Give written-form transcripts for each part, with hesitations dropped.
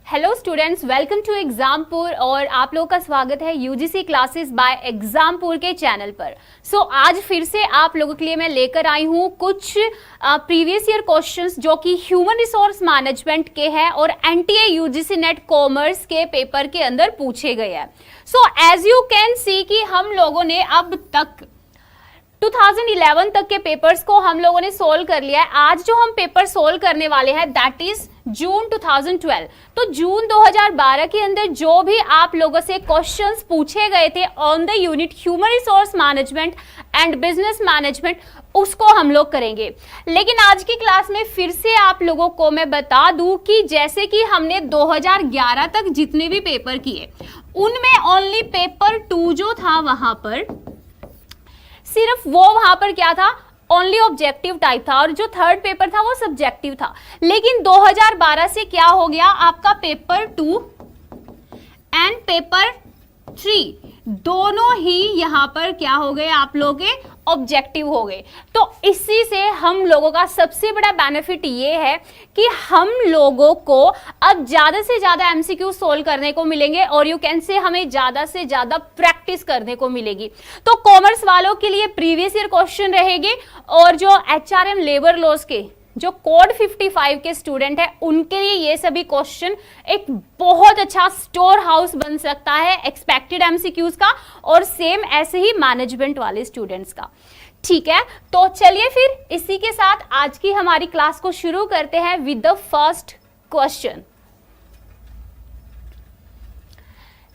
Hello students, welcome to Exampur और आप लोगों का स्वागत है यूजीसी क्लासेस बाय एग्जामपुर के चैनल पर। आज फिर से आप लोगों के लिए मैं लेकर आई हूँ कुछ प्रीवियस ईयर क्वेश्चंस जो कि ह्यूमन रिसोर्स मैनेजमेंट के हैं और एनटीए यूजीसी नेट कॉमर्स के पेपर के अंदर पूछे गए हैं। एज यू कैन सी कि हम लोगों ने अब तक 2011 तक के पेपर्स को हम लोगों ने सोल्व कर लिया है। आज जो हम पेपर सोल्व करने वाले हैं दैट इज जून 2012। तो जून 2012 के अंदर जो भी आप लोगों से क्वेश्चंस पूछे गए थे on the unit human resource management and business management उसको हम लोग करेंगे। लेकिन आज की क्लास में फिर से आप लोगों को मैं बता दूं कि जैसे कि हमने 2011 तक जितने भी पेपर किए उनमें ओनली पेपर 2 जो था वहां पर सिर्फ वो वहां पर क्या था, ओनली ऑब्जेक्टिव टाइप था और जो थर्ड पेपर था वो सब्जेक्टिव था। लेकिन 2012 से क्या हो गया, आपका पेपर 2 एंड पेपर 3 दोनों ही यहां पर क्या हो गए, आप लोगों के ऑब्जेक्टिव हो गए। तो इसी से हम लोगों का सबसे बड़ा बेनिफिट ये है कि हम लोगों को अब ज्यादा से ज्यादा एमसीक्यू सोल्व करने को मिलेंगे और यू कैन से हमें ज्यादा से ज्यादा प्रैक्टिस करने को मिलेगी। तो कॉमर्स वालों के लिए प्रीवियस ईयर क्वेश्चन रहेंगे और जो एचआरएम लेबर लॉज के जो कोड 55 के स्टूडेंट है उनके लिए ये सभी क्वेश्चन एक बहुत अच्छा स्टोर हाउस बन सकता है एक्सपेक्टेड एमसीक्यूज का और सेम ऐसे ही मैनेजमेंट वाले स्टूडेंट्स का। ठीक है, तो चलिए फिर इसी के साथ आज की हमारी क्लास को शुरू करते हैं विद द फर्स्ट क्वेश्चन।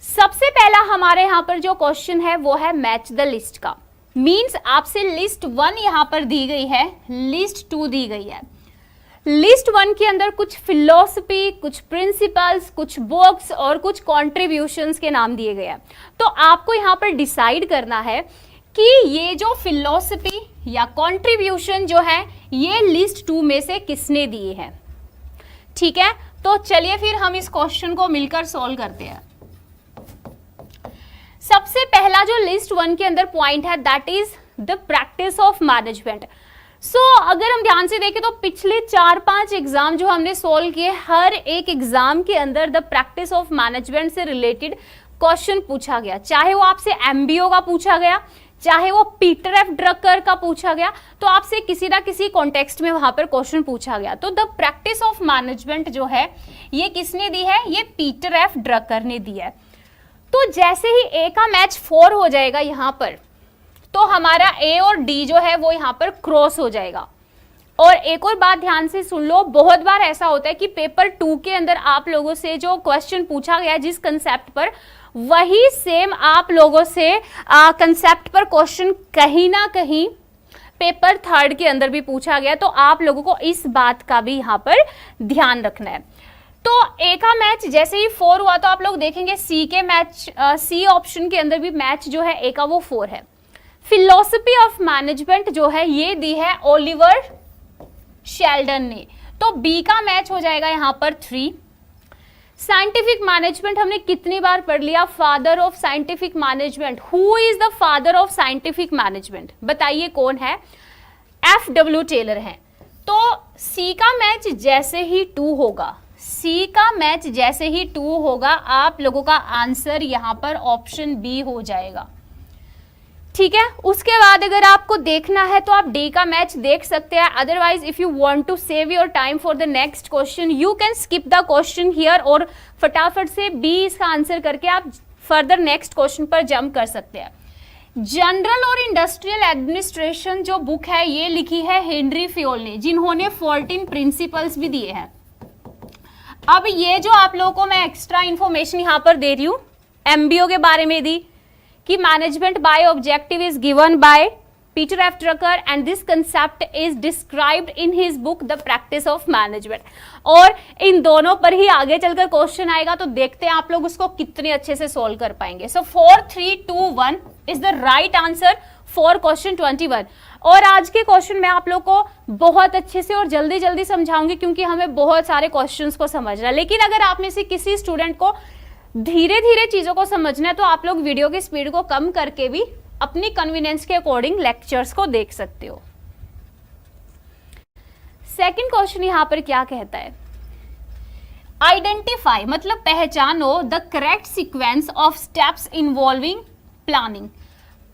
सबसे पहला हमारे यहां पर जो क्वेश्चन है वो है मैच द लिस्ट का। मींस आपसे लिस्ट 1 यहां पर दी गई है, लिस्ट 2 दी गई है। लिस्ट 1 के अंदर कुछ फिलॉसफी, कुछ प्रिंसिपल्स, कुछ बुक्स और कुछ कॉन्ट्रीब्यूशंस के नाम दिए गए हैं। तो आपको यहां पर डिसाइड करना है कि ये जो फिलॉसफी या कॉन्ट्रीब्यूशन जो है ये लिस्ट 2 में से किसने दिए हैं। ठीक है, तो चलिए फिर हम इस क्वेश्चन को मिलकर सॉल्व करते हैं। सबसे पहला जो लिस्ट 1 के अंदर पॉइंट है that is the practice of management. अगर हम ध्यान से देखें तो पिछले 4-5 एग्जाम जो हमने सोल्व किए हर एक एग्जाम के अंदर द प्रैक्टिस ऑफ मैनेजमेंट से रिलेटेड क्वेश्चन पूछा गया, चाहे वो आपसे एमबीओ का पूछा गया, चाहे वो पीटर एफ ड्रकर का पूछा गया, तो आपसे किसी ना किसी कॉन्टेक्स्ट में वहां पर क्वेश्चन पूछा गया। तो द प्रैक्टिस ऑफ मैनेजमेंट जो है ये किसने दी है, ये पीटर एफ ड्रकर ने दी है। तो जैसे ही ए का मैच 4 हो जाएगा यहां पर, तो हमारा ए और डी जो है वो यहां पर क्रॉस हो जाएगा। और एक और बात ध्यान से सुन लो, बहुत बार ऐसा होता है कि पेपर 2 के अंदर आप लोगों से जो क्वेश्चन पूछा गया जिस कंसेप्ट पर, वही सेम आप लोगों से कंसेप्ट पर क्वेश्चन कहीं ना कहीं पेपर 3 के अंदर भी पूछा गया। तो आप लोगों को इस बात का भी यहां पर ध्यान रखना है। तो ए का मैच जैसे ही 4 हुआ तो आप लोग देखेंगे सी के मैच, सी ऑप्शन के अंदर भी मैच जो है ए का वो 4 है। फिलॉसफी ऑफ मैनेजमेंट जो है ये दी है ओलिवर शेल्डन ने, तो बी का मैच हो जाएगा यहां पर 3। साइंटिफिक मैनेजमेंट हमने कितनी बार पढ़ लिया, father of scientific management. Who is the father of scientific management, बताइए कौन है, FW टेलर है। तो सी का मैच जैसे ही 2 होगा, सी का मैच जैसे ही 2 होगा, आप लोगों का आंसर यहां पर ऑप्शन बी हो जाएगा। ठीक है, उसके बाद अगर आपको देखना है तो आप डी का मैच देख सकते हैं। Otherwise if you want to save your time for the next question you can skip the question here और फटाफट से बी इसका आंसर करके आप फर्दर नेक्स्ट क्वेश्चन पर जंप कर सकते हैं। जनरल और इंडस्ट्रियल एडमिनिस्ट्रेशन जो बुक है ये लिखी है हेनरी फ्योल ने, जिन्होंने 14 प्रिंसिपल्स भी दिए हैं। अब ये जो आप लोगों को मैं एक्स्ट्रा इंफॉर्मेशन यहां पर दे रही हूं एमबीओ के बारे में दी कि management by objective is given by Peter F Drucker and this concept is described in his book the practice of management. और इन दोनों पर ही आगे चलकर क्वेश्चन आएगा, तो देखते हैं आप लोग उसको कितने अच्छे से सोल्व कर पाएंगे। 4 3 2 1 is the right answer for question 21। और आज के क्वेश्चन मैं आप लोग को बहुत अच्छे से और जल्दी जल्दी समझाऊंगी क्योंकि हमें बहुत सारे क्वेश्चंस को समझना है। लेकिन अगर आप में से किसी स्टूडेंट को धीरे धीरे चीजों को समझना है तो आप लोग वीडियो की स्पीड को कम करके भी अपनी कन्वीनियंस के अकॉर्डिंग लेक्चर्स को देख सकते हो। सेकंड क्वेश्चन यहां पर क्या कहता है, आइडेंटिफाई मतलब पहचानो the correct sequence of steps involving planning.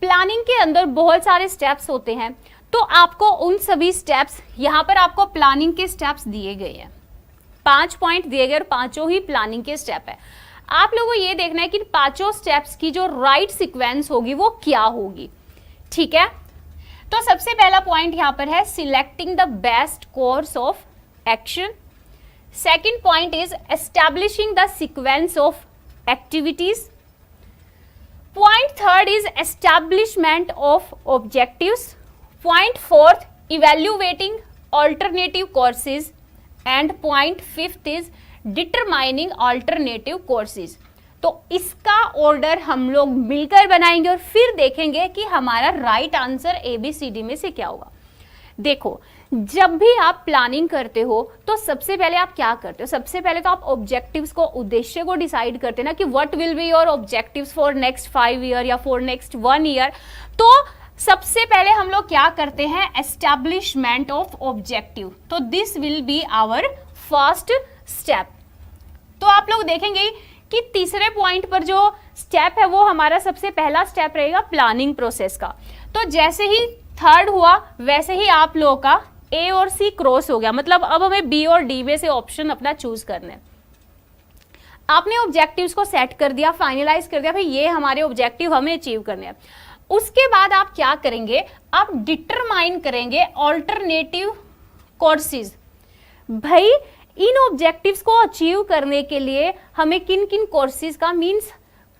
Planning के अंदर बहुत सारे स्टेप्स होते हैं, तो आपको उन सभी स्टेप्स, यहां पर आपको प्लानिंग के स्टेप्स दिए गए हैं, 5 पॉइंट दिए गए और पांचों ही प्लानिंग के स्टेप है। आप लोगों को ये देखना है कि पांचों स्टेप्स की जो राइट सीक्वेंस होगी वो क्या होगी, ठीक है। तो सबसे पहला पॉइंट यहां पर है selecting the best course of action. Second point is establishing the sequence of activities. Point third is establishment of objectives. Point fourth evaluating alternative courses and point fifth is determining alternative courses. तो इसका order हम लोग मिलकर बनाएंगे और फिर देखेंगे कि हमारा राइट आंसर ABCD में से क्या होगा। देखो, जब भी आप प्लानिंग करते हो तो सबसे पहले आप क्या करते हो, सबसे पहले तो आप ऑब्जेक्टिव्स को, उद्देश्य को डिसाइड करते हैं ना कि what will be your objectives for next 5 year या फॉर नेक्स्ट 1 ईयर। तो सबसे पहले हम लोग क्या करते हैं, एस्टैब्लिशमेंट ऑफ ऑब्जेक्टिव। तो this will be our first step. तो आप लोग देखेंगे कि तीसरे पॉइंट पर जो स्टेप है वो हमारा सबसे पहला स्टेप रहेगा प्लानिंग प्रोसेस का। तो जैसे ही थर्ड हुआ वैसे ही आप लोगों का A और C क्रॉस हो गया, मतलब अब हमें B और D में से ऑप्शन अपना चूज करना है। आपने ऑब्जेक्टिव्स को सेट कर दिया, फाइनलाइज कर दिया, भाई ये हमारे ऑब्जेक्टिव हमें अचीव करने हैं। उसके बाद आप क्या करेंगे, आप डिटरमाइन करेंगे ऑल्टरनेटिव कोर्सेज। भाई इन ऑब्जेक्टिव्स को अचीव करने के लिए हमें किन किन कोर्सेज का, मींस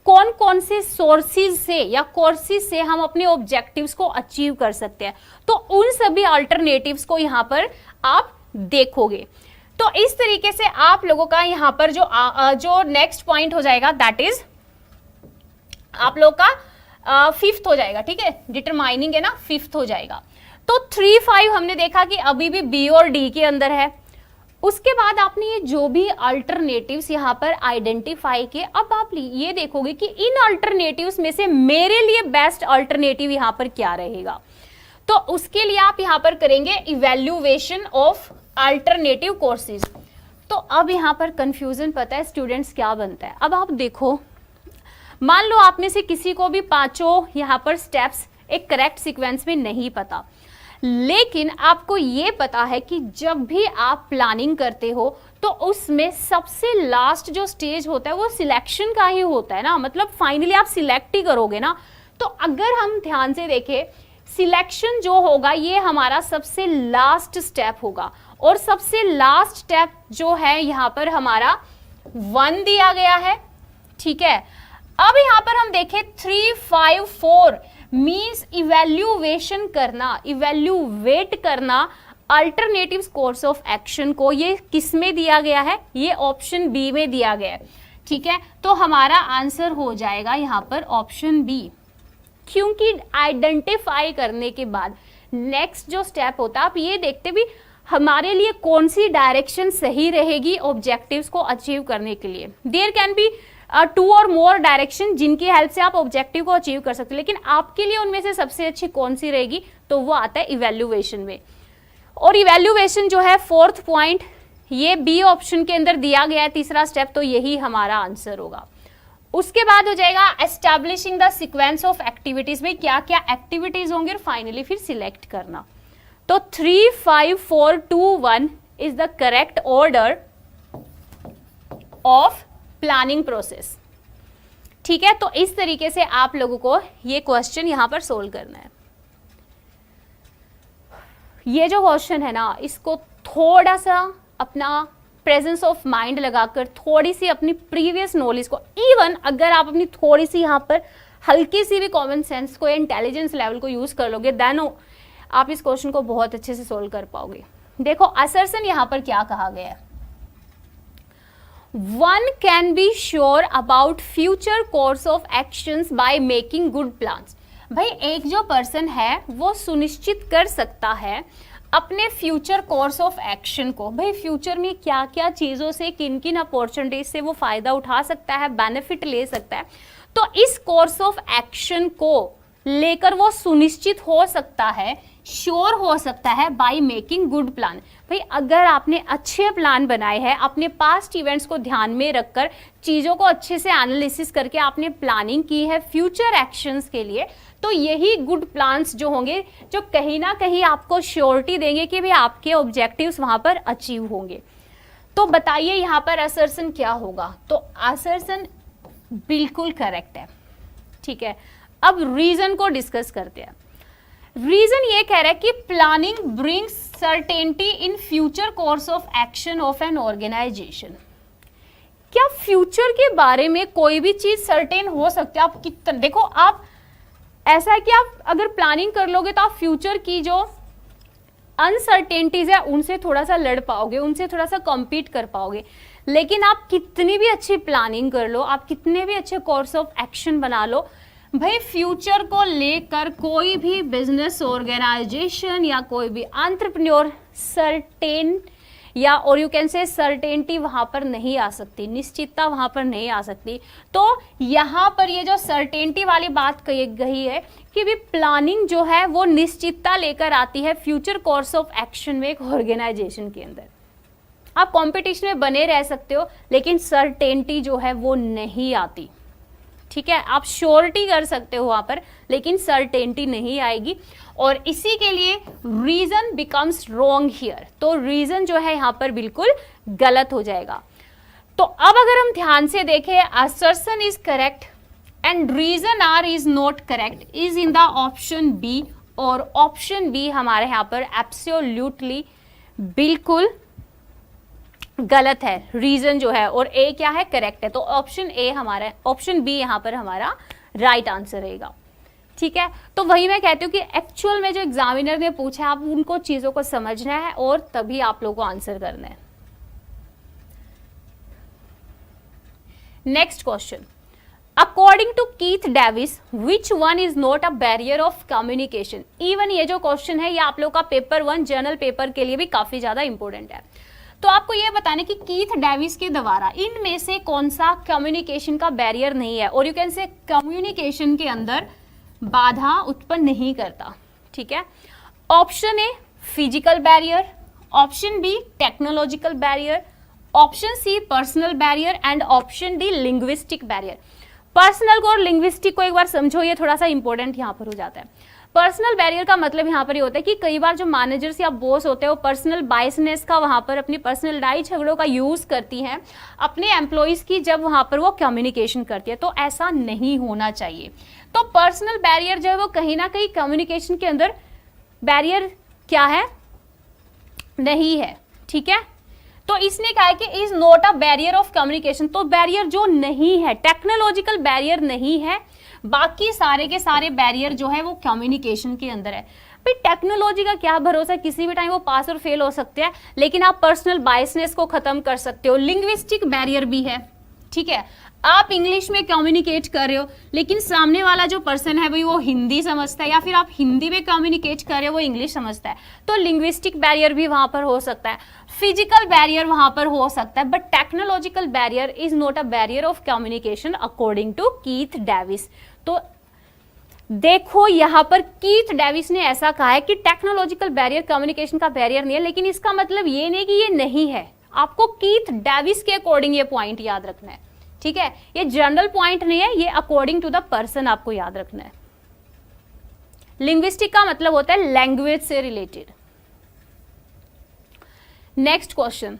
कौन कौन से सोर्सेज से या कोर्सेज से हम अपने ऑब्जेक्टिव्स को अचीव कर सकते हैं। तो उन सभी अल्टरनेटिव्स को यहां पर आप देखोगे। तो इस तरीके से आप लोगों का यहां पर जो नेक्स्ट पॉइंट हो जाएगा दैट इज आप लोग का फिफ्थ हो जाएगा, ठीक है, डिटरमाइनिंग है ना, फिफ्थ हो जाएगा। तो 3, 5 हमने देखा कि अभी भी B और D के अंदर है। उसके बाद आपने ये जो भी अल्टरनेटिव्स यहाँ पर आइडेंटिफाई किए, अब आप ये देखोगे कि इन अल्टरनेटिव्स में से मेरे लिए बेस्ट अल्टरनेटिव यहाँ पर क्या रहेगा। तो उसके लिए आप यहाँ पर करेंगे इवैल्यूएशन ऑफ अल्टरनेटिव कोर्सेज। तो अब यहाँ पर कंफ्यूजन पता है स्टूडेंट्स क्या बनता है। अब आप देखो, मान लो आप में से किसी को भी पांचों यहाँ पर स्टेप्स एक करेक्ट सीक्वेंस में नहीं पता, लेकिन आपको ये पता है कि जब भी आप प्लानिंग करते हो तो उसमें सबसे लास्ट जो स्टेज होता है वो सिलेक्शन का ही होता है ना, मतलब फाइनली आप सिलेक्ट ही करोगे ना। तो अगर हम ध्यान से देखें, सिलेक्शन जो होगा ये हमारा सबसे लास्ट स्टेप होगा, और सबसे लास्ट स्टेप जो है यहाँ पर हमारा 1 दिया गया है, ठीक है। अब यहाँ पर हम देखें 3, 5, 4 मीन्स इवैल्यूएशन करना, इवैल्यूएट करना अल्टरनेटिव कोर्स ऑफ एक्शन को। ये किस में दिया गया है, ये ऑप्शन बी में दिया गया है, ठीक है। तो हमारा आंसर हो जाएगा यहाँ पर ऑप्शन बी, क्योंकि आइडेंटिफाई करने के बाद नेक्स्ट जो स्टेप होता है, आप ये देखते भी हमारे लिए कौन सी डायरेक्शन सही रहेगी ऑब्जेक्टिव्स को अचीव करने के लिए। देयर कैन बी 2 और मोर डायरेक्शन जिनकी हेल्प से आप ऑब्जेक्टिव को अचीव कर सकते हो, लेकिन आपके लिए उनमें से सबसे अच्छी कौन सी रहेगी, तो वो आता है इवैल्यूएशन में। और इवैल्यूएशन जो है 4th पॉइंट, ये बी ऑप्शन के अंदर दिया गया है, तीसरा स्टेप, तो यही हमारा आंसर होगा। उसके बाद हो जाएगा establishing the sequence of activities में क्या क्या एक्टिविटीज होंगे और फाइनली फिर सिलेक्ट करना। तो 3, 5, 4, 2, 1 is the correct order of planning process, ठीक है। तो इस तरीके से आप लोगों को ये क्वेश्चन यहां पर सोल्व करना है। ये जो क्वेश्चन है ना, इसको थोड़ा सा अपना प्रेजेंस ऑफ माइंड लगाकर, थोड़ी सी अपनी प्रीवियस नॉलेज को, इवन अगर आप अपनी थोड़ी सी यहाँ पर हल्की सी भी कॉमन सेंस को या इंटेलिजेंस लेवल को यूज कर लोगे, देन आप इस क्वेश्चन को बहुत अच्छे से सोल्व कर पाओगे। देखो असर्शन यहाँ पर क्या कहा गया है, 1 can be sure about future course of actions by making good plans। भाई एक जो पर्सन है वो सुनिश्चित कर सकता है अपने फ्यूचर कोर्स ऑफ एक्शन को, भाई फ्यूचर में क्या क्या चीज़ों से, किन किन अपॉर्चुनिटीज से वो फायदा उठा सकता है, बेनिफिट ले सकता है। तो इस कोर्स ऑफ एक्शन को लेकर वो सुनिश्चित हो सकता है, श्योर हो सकता है बाय मेकिंग गुड प्लान। भाई अगर आपने अच्छे प्लान बनाए हैं, अपने पास्ट इवेंट्स को ध्यान में रखकर चीज़ों को अच्छे से एनालिसिस करके आपने प्लानिंग की है फ्यूचर एक्शंस के लिए, तो यही गुड प्लान्स जो होंगे जो कहीं ना कहीं आपको श्योरिटी देंगे कि भाई आपके ऑब्जेक्टिव्स वहां पर अचीव होंगे। तो बताइए यहाँ पर असर्शन क्या होगा? तो असर्शन बिल्कुल करेक्ट है। ठीक है, अब रीजन को डिस्कस करते हैं। रीजन ये कह रहा है कि planning brings certainty in future course of action of an organisation. क्या फ्यूचर के बारे में कोई भी चीज सर्टेन हो सकती है? आप कितना देखो, आप ऐसा है कि आप अगर प्लानिंग कर लोगे तो आप फ्यूचर की जो अनसर्टेनिटीज है उनसे थोड़ा सा लड़ पाओगे, उनसे थोड़ा सा कॉम्पीट कर पाओगे। लेकिन आप कितनी भी अच्छी प्लानिंग कर लो, आप कितने भी अच्छे कोर्स ऑफ एक्शन बना लो, भाई फ्यूचर को लेकर कोई भी बिजनेस ऑर्गेनाइजेशन या कोई भी एंटरप्रेन्योर सर्टेन या और यू कैन से सर्टेनिटी वहां पर नहीं आ सकती, निश्चितता वहां पर नहीं आ सकती। तो यहां पर ये जो सर्टेनिटी वाली बात कही गई है कि भी प्लानिंग जो है वो निश्चितता लेकर आती है फ्यूचर कोर्स ऑफ एक्शन में एक ऑर्गेनाइजेशन के अंदर। आप कंपटीशन में बने रह सकते हो लेकिन सर्टेनिटी जो है वो नहीं आती। ठीक है, आप श्योरिटी कर सकते हो वहां पर लेकिन सर्टेनिटी नहीं आएगी, और इसी के लिए रीजन बिकम्स रॉन्ग हियर। तो रीजन जो है यहां पर बिल्कुल गलत हो जाएगा। तो अब अगर हम ध्यान से देखें, assertion is correct and reason are is not correct is in the option B, और ऑप्शन बी हमारे यहां पर एब्सोल्युटली बिल्कुल गलत है रीजन जो है, और ए क्या है? करेक्ट है। तो ऑप्शन ए हमारा, ऑप्शन बी यहां पर हमारा राइट आंसर रहेगा। ठीक है, तो वही मैं कहती हूँ कि एक्चुअल में जो एग्जामिनर ने पूछा है आप उनको चीजों को समझना है और तभी आप लोगों को आंसर करना है। Next question, according to Keith Davis which one is not a barrier of communication. Even ये जो क्वेश्चन है ये आप लोग का पेपर 1 जर्नल पेपर के लिए भी काफी ज्यादा इंपॉर्टेंट है। तो आपको यह बताना कि कीथ डेविस के द्वारा इनमें से कौन सा कम्युनिकेशन का बैरियर नहीं है, और यू कैन से कम्युनिकेशन के अंदर बाधा उत्पन्न नहीं करता। ठीक है, option A physical barrier, option B technological barrier, option C personal barrier and option D linguistic barrier. Personal को और लिंग्विस्टिक को एक बार समझो, ये थोड़ा सा इंपॉर्टेंट यहां पर हो जाता है। पर्सनल बैरियर का मतलब यहाँ पर ये होता है कि कई बार जो मैनेजर्स या बॉस होते हैं वो पर्सनल बायसनेस का वहां पर अपनी पर्सनल लड़ाई झगड़ों का यूज करती हैं अपने एम्प्लॉयज की जब वहां पर वो कम्युनिकेशन करती है, तो ऐसा नहीं होना चाहिए। तो पर्सनल बैरियर जो है वो कहीं ना कहीं कम्युनिकेशन के अंदर बैरियर क्या है? नहीं है। ठीक है, तो इसने कहा है कि is not a barrier of communication. तो बैरियर जो नहीं है, टेक्नोलॉजिकल बैरियर नहीं है, बाकी सारे के सारे बैरियर जो है वो कम्युनिकेशन के अंदर है। भाई टेक्नोलॉजी का क्या भरोसा, किसी भी टाइम वो पास और फेल हो सकते हैं, लेकिन आप पर्सनल बायसनेस को खत्म कर सकते हो। लिंग्विस्टिक बैरियर भी है। ठीक है, आप इंग्लिश में कम्युनिकेट कर रहे हो लेकिन सामने वाला जो पर्सन है भाई वो हिंदी समझता है, या फिर आप हिंदी में कम्युनिकेट कर रहे हो वो इंग्लिश समझता है, तो लिंग्विस्टिक बैरियर भी वहां पर हो सकता है, फिजिकल बैरियर वहां पर हो सकता है, but technological barrier is not a barrier of communication according to Keith Davis. तो देखो यहां पर कीथ डेविस ने ऐसा कहा है कि टेक्नोलॉजिकल बैरियर कम्युनिकेशन का बैरियर नहीं है, लेकिन इसका मतलब ये नहीं कि ये नहीं है। आपको कीथ डेविस के अकॉर्डिंग ये पॉइंट याद रखना है। ठीक है, ये जनरल पॉइंट नहीं है, ये अकॉर्डिंग टू द पर्सन आपको याद रखना है। लिंग्विस्टिक का मतलब होता है लैंग्वेज से related. Next question,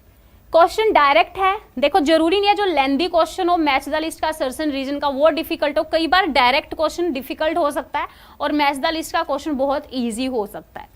question direct है। देखो जरूरी नहीं है जो लेंदी क्वेश्चन हो मैच द लिस्ट का असर्शन रीजन का वो डिफिकल्ट हो, कई बार डायरेक्ट क्वेश्चन डिफिकल्ट हो सकता है और मैच द लिस्ट का क्वेश्चन बहुत इजी हो सकता है।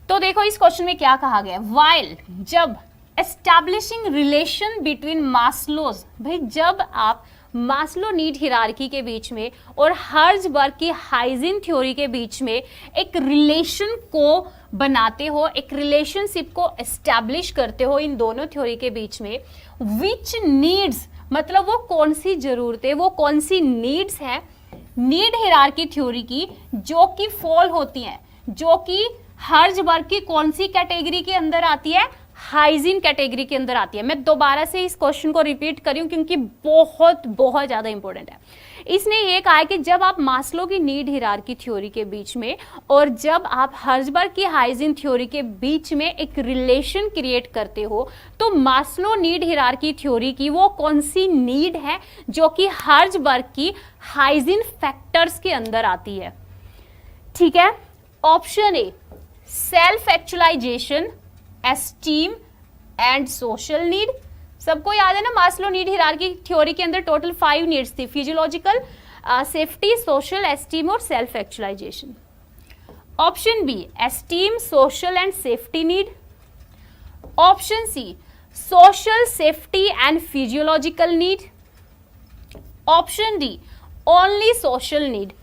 तो देखो इस क्वेश्चन में क्या कहा गया, वाइल जब एस्टैब्लिशिंग रिलेशन बिटवीन मास्लोज, भाई जब आप मास्लो नीड हिरार्की के बीच में और हर्ट्जबर्ग की हाइजीन थ्योरी के बीच में एक रिलेशन को बनाते हो, एक रिलेशनशिप को एस्टैब्लिश करते हो इन दोनों थ्योरी के बीच में, विच नीड्स मतलब वो कौन सी जरूरतें, वो कौन सी नीड्स है नीड हिरार्की थ्योरी की जो कि फॉल होती हैं, जो कि हर्ट्जबर्ग की कौन सी कैटेगरी के अंदर आती है, हाइजीन कैटेगरी के अंदर आती है। मैं दोबारा से इस क्वेश्चन को रिपीट कर रही हूं क्योंकि बहुत बहुत ज्यादा इंपॉर्टेंट है। इसने ये कहा है कि जब आप मास्लो की नीड हिरार्की थ्योरी के बीच में और जब आप हर्ज़बर्ग की हाइजीन थ्योरी के बीच में एक रिलेशन क्रिएट करते हो तो मास्लो नीड हिरार्की थ्योरी की वो कौन सी नीड है जो कि हर्ज़बर्ग की हाइजीन फैक्टर्स के अंदर आती है। ठीक है, option A self actualisation, esteem and social need. सबको याद है ना, मास्लो नीड हिरार्की थ्योरी के अंदर टोटल 5 नीड्स थी, फिजियोलॉजिकल, सेफ्टी, सोशल, एस्टीम और self actualisation. Option B esteem, social and safety need. Option C social, safety and physiological need. Option D only social need.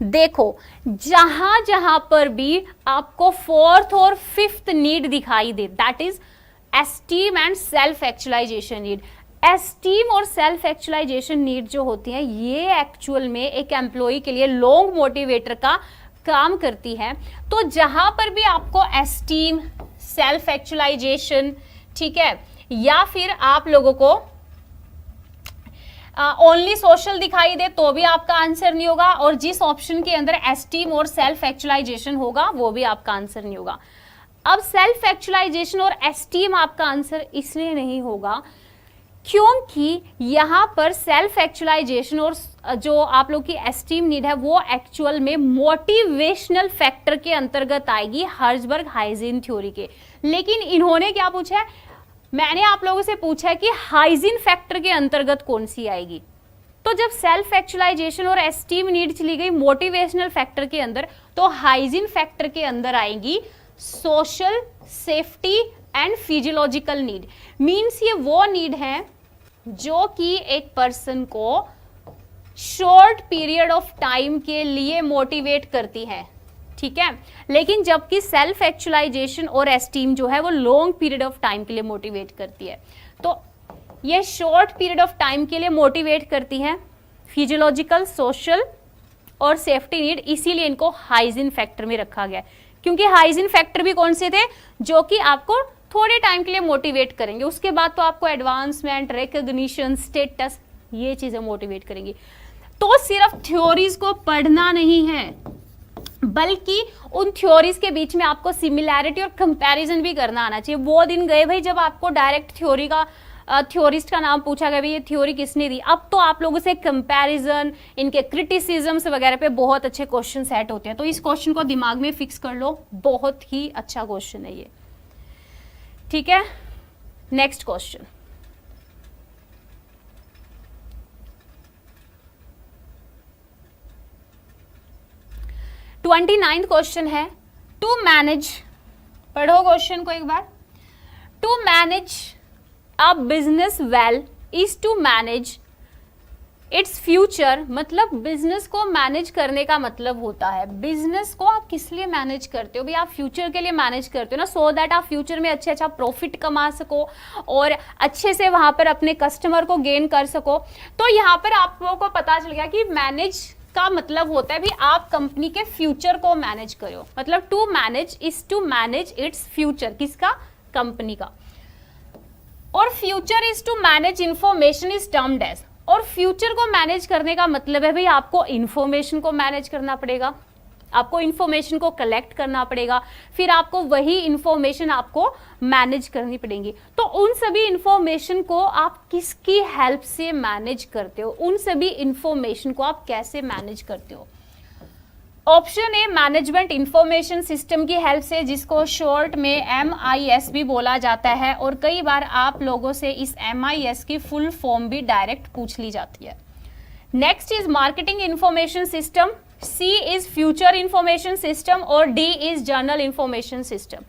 देखो, जहां जहां पर भी आपको 4th और 5th नीड दिखाई दे, that is esteem and self actualisation need. Esteem और सेल्फ एक्चुअलाइजेशन नीड जो होती है ये एक्चुअल में एक एम्प्लॉय के लिए लॉन्ग मोटिवेटर का काम करती है। तो जहां पर भी आपको एस्टीम, सेल्फ एक्चुअलाइजेशन, ठीक है, या फिर आप लोगों को ओनली सोशल दिखाई दे तो भी आपका आंसर नहीं होगा, और जिस ऑप्शन के अंदर एस्टीम और सेल्फ एक्चुअलाइजेशन होगा वो भी आपका आंसर नहीं होगा। अब सेल्फ एक्चुअलाइजेशन और एस्टीम आपका आंसर इसलिए नहीं होगा क्योंकि यहां पर सेल्फ एक्चुअलाइजेशन और जो आप लोग की एस्टीम नीड है वो एक्चुअल में मोटिवेशनल फैक्टर के अंतर्गत आएगी हर्ज़बर्ग हाइजीन थ्योरी के। लेकिन इन्होंने क्या पूछा है, मैंने आप लोगों से पूछा है कि हाइजीन फैक्टर के अंतर्गत कौन सी आएगी। तो जब सेल्फ एक्चुअलाइजेशन और एस्टीम नीड चली गई मोटिवेशनल फैक्टर के अंदर, तो हाइजीन फैक्टर के अंदर आएंगी social, safety and physiological need. Means ये वो नीड है जो कि एक पर्सन को शॉर्ट पीरियड ऑफ टाइम के लिए मोटिवेट करती है, ठीक है। लेकिन जबकि सेल्फ एक्चुअलाइजेशन और एस्टीम जो है वो लॉन्ग पीरियड ऑफ टाइम के लिए मोटिवेट करती है। तो ये शॉर्ट पीरियड ऑफ टाइम के लिए मोटिवेट करती हैं, फिजियोलॉजिकल, सोशल और सेफ्टी नीड, इसीलिए इनको हाइजीन फैक्टर में रखा गया है। क्योंकि हाइजीन फैक्टर भी कौन से थे, जो कि आपको थोड़े टाइम के लिए मोटिवेट करेंगे, उसके बाद तो आपको एडवांसमेंट, रिकॉग्निशन, स्टेटस, ये चीजें मोटिवेट करेंगी। तो सिर्फ थ्योरीज को पढ़ना नहीं है, बल्कि उन थ्योरीज के बीच में आपको सिमिलैरिटी और कंपैरिजन भी करना आना चाहिए। वो दिन गए भाई जब आपको डायरेक्ट थ्योरी का थ्योरिस्ट का नाम पूछा गया, भाई ये थ्योरी किसने दी। अब तो आप लोगों से कंपैरिजन, इनके क्रिटिसिज्म्स वगैरह पे बहुत अच्छे क्वेश्चन सेट होते हैं। तो इस क्वेश्चन को दिमाग में फिक्स कर लो, बहुत ही अच्छा क्वेश्चन है ये, ठीक है। Next question, twenty 29th question है, टू मैनेज, पढ़ो क्वेश्चन को एक बार। To manage a business well is to manage its future. मतलब बिजनेस को मैनेज करने का मतलब होता है, बिजनेस को आप किस लिए मैनेज करते हो, भाई आप फ्यूचर के लिए मैनेज करते हो ना, सो दैट आप फ्यूचर में अच्छा प्रॉफिट कमा सको और अच्छे से वहां पर अपने कस्टमर को गेन कर सको। तो यहाँ पर आप लोगों को पता चल गया कि मैनेज का मतलब होता है भी आप कंपनी के फ्यूचर को मैनेज करो। मतलब to manage is to manage its future, किसका, कंपनी का। और future is to manage information is termed as, और फ्यूचर को मैनेज करने का मतलब है भाई आपको इंफॉर्मेशन को मैनेज करना पड़ेगा, आपको इंफॉर्मेशन को कलेक्ट करना पड़ेगा, फिर आपको वही इंफॉर्मेशन आपको मैनेज करनी पड़ेगी। तो उन सभी इंफॉर्मेशन को आप किसकी हेल्प से मैनेज करते हो, उन सभी इंफॉर्मेशन को आप कैसे मैनेज करते हो। Option A management information system की हेल्प से, जिसको शॉर्ट में MIS भी बोला जाता है, और कई बार आप लोगों से इस MIS की फुल फॉर्म भी डायरेक्ट पूछ ली जाती है। Next is marketing information system, C is future information system और D is journal information system.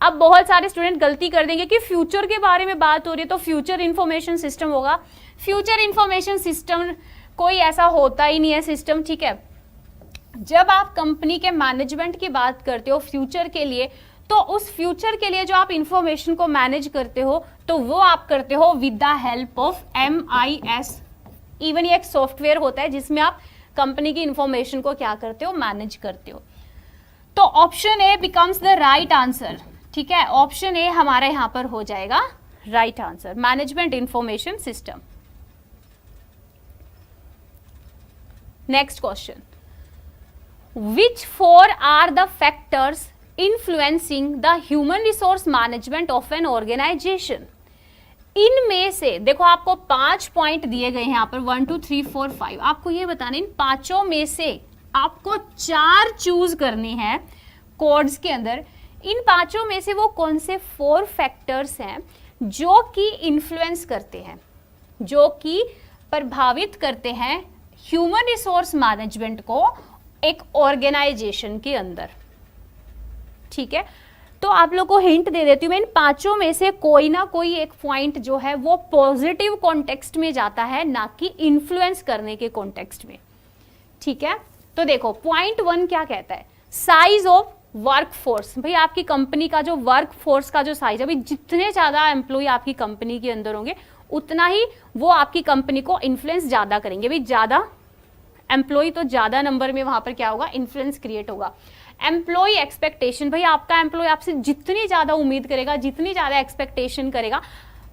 अब बहुत सारे स्टूडेंट गलती कर देंगे कि फ्यूचर के बारे में बात हो रही है तो फ्यूचर इंफॉर्मेशन सिस्टम होगा। फ्यूचर इंफॉर्मेशन सिस्टम कोई ऐसा होता ही नहीं है सिस्टम, ठीक है। जब आप कंपनी के मैनेजमेंट की बात करते हो फ्यूचर के लिए, तो उस फ्यूचर के लिए जो आप इंफॉर्मेशन को मैनेज करते हो तो वो आप करते हो with the help of MIS। Even ये एक सॉफ्टवेयर होता है जिसमें आप कंपनी की इंफॉर्मेशन को क्या करते हो, मैनेज करते हो। तो option A becomes the right answer, ठीक है, ऑप्शन ए हमारा यहां पर हो जाएगा right answer, management information system. Next question, which four are the factors influencing the human resource management of an organisation. इनमें से देखो आपको 5 पॉइंट दिए गए हैं यहाँ पर 1 2 3 4 5, आपको ये बताना इन पांचों में से आपको 4 चूज करने हैं कोड्स के अंदर। इन पांचों में से वो कौन से 4 फैक्टर्स हैं जो कि इन्फ्लुएंस करते हैं, जो कि प्रभावित करते हैं ह्यूमन रिसोर्स मैनेजमेंट को एक ऑर्गेनाइजेशन के अंदर। ठीक है, तो आप लोग को हिंट दे देती हूं मैं, इन पांचों में से कोई ना कोई एक पॉइंट जो है वो पॉजिटिव कॉन्टेक्स्ट में जाता है, ना कि इन्फ्लुएंस करने के कॉन्टेक्स्ट में। ठीक है, तो देखो पॉइंट 1 क्या कहता है, साइज ऑफ वर्क फोर्स। भाई आपकी कंपनी का जो वर्क फोर्स का जो साइज है, भाई जितने ज्यादा एम्प्लॉय आपकी कंपनी के अंदर होंगे उतना ही वो आपकी कंपनी को इन्फ्लुएंस ज्यादा करेंगे। भाई ज्यादा एम्प्लॉय तो ज्यादा नंबर में वहां पर क्या होगा, इन्फ्लुएंस क्रिएट होगा। एम्प्लॉय एक्सपेक्टेशन, भाई आपका एम्प्लॉय आपसे जितनी ज्यादा उम्मीद करेगा, जितनी ज्यादा एक्सपेक्टेशन करेगा,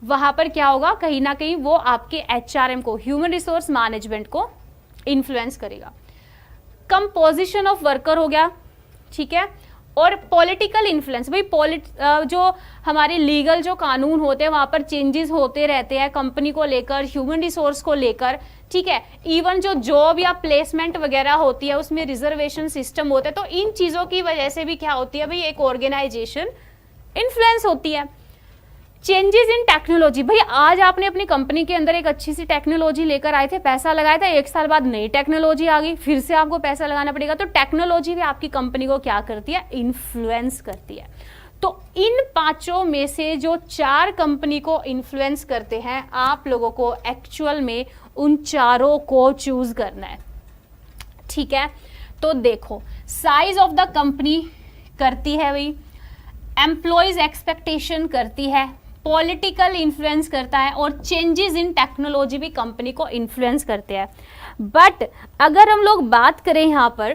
वहां पर क्या होगा, कहीं ना कहीं वो आपके एचआरएम को, ह्यूमन रिसोर्स मैनेजमेंट को इन्फ्लुएंस करेगा। कंपोजिशन ऑफ वर्कर हो गया, ठीक है, और पॉलिटिकल इन्फ्लुएंस, भाई जो हमारे लीगल जो कानून होते हैं वहां पर चेंजेस होते रहते हैं कंपनी को लेकर, ह्यूमन रिसोर्स को लेकर। ठीक है, इवन जो जॉब या प्लेसमेंट वगैरह होती है उसमें रिजर्वेशन सिस्टम होता है, तो इन चीजों की वजह से भी क्या होती है भाई, एक ऑर्गेनाइजेशन इन्फ्लुएंस होती है। चेंजेस इन टेक्नोलॉजी, भाई आज आपने अपनी कंपनी के अंदर एक अच्छी सी टेक्नोलॉजी लेकर आए थे, पैसा लगाया था, 1 साल बाद नई टेक्नोलॉजी आ गई, फिर से आपको पैसा लगाना पड़ेगा। तो टेक्नोलॉजी भी आपकी कंपनी को क्या करती है, इन्फ्लुएंस करती है। तो इन पांचों में से जो 4 कंपनी को इन्फ्लुएंस करते हैं, आप लोगों को एक्चुअल में उन चारों को चूज करना है। ठीक है, तो देखो साइज ऑफ द कंपनी करती है भाई, एम्प्लॉयज एक्सपेक्टेशन करती है, पॉलिटिकल इन्फ्लुएंस करता है, और चेंजेस इन टेक्नोलॉजी भी कंपनी को इन्फ्लुएंस करते हैं। बट अगर हम लोग बात करें यहां पर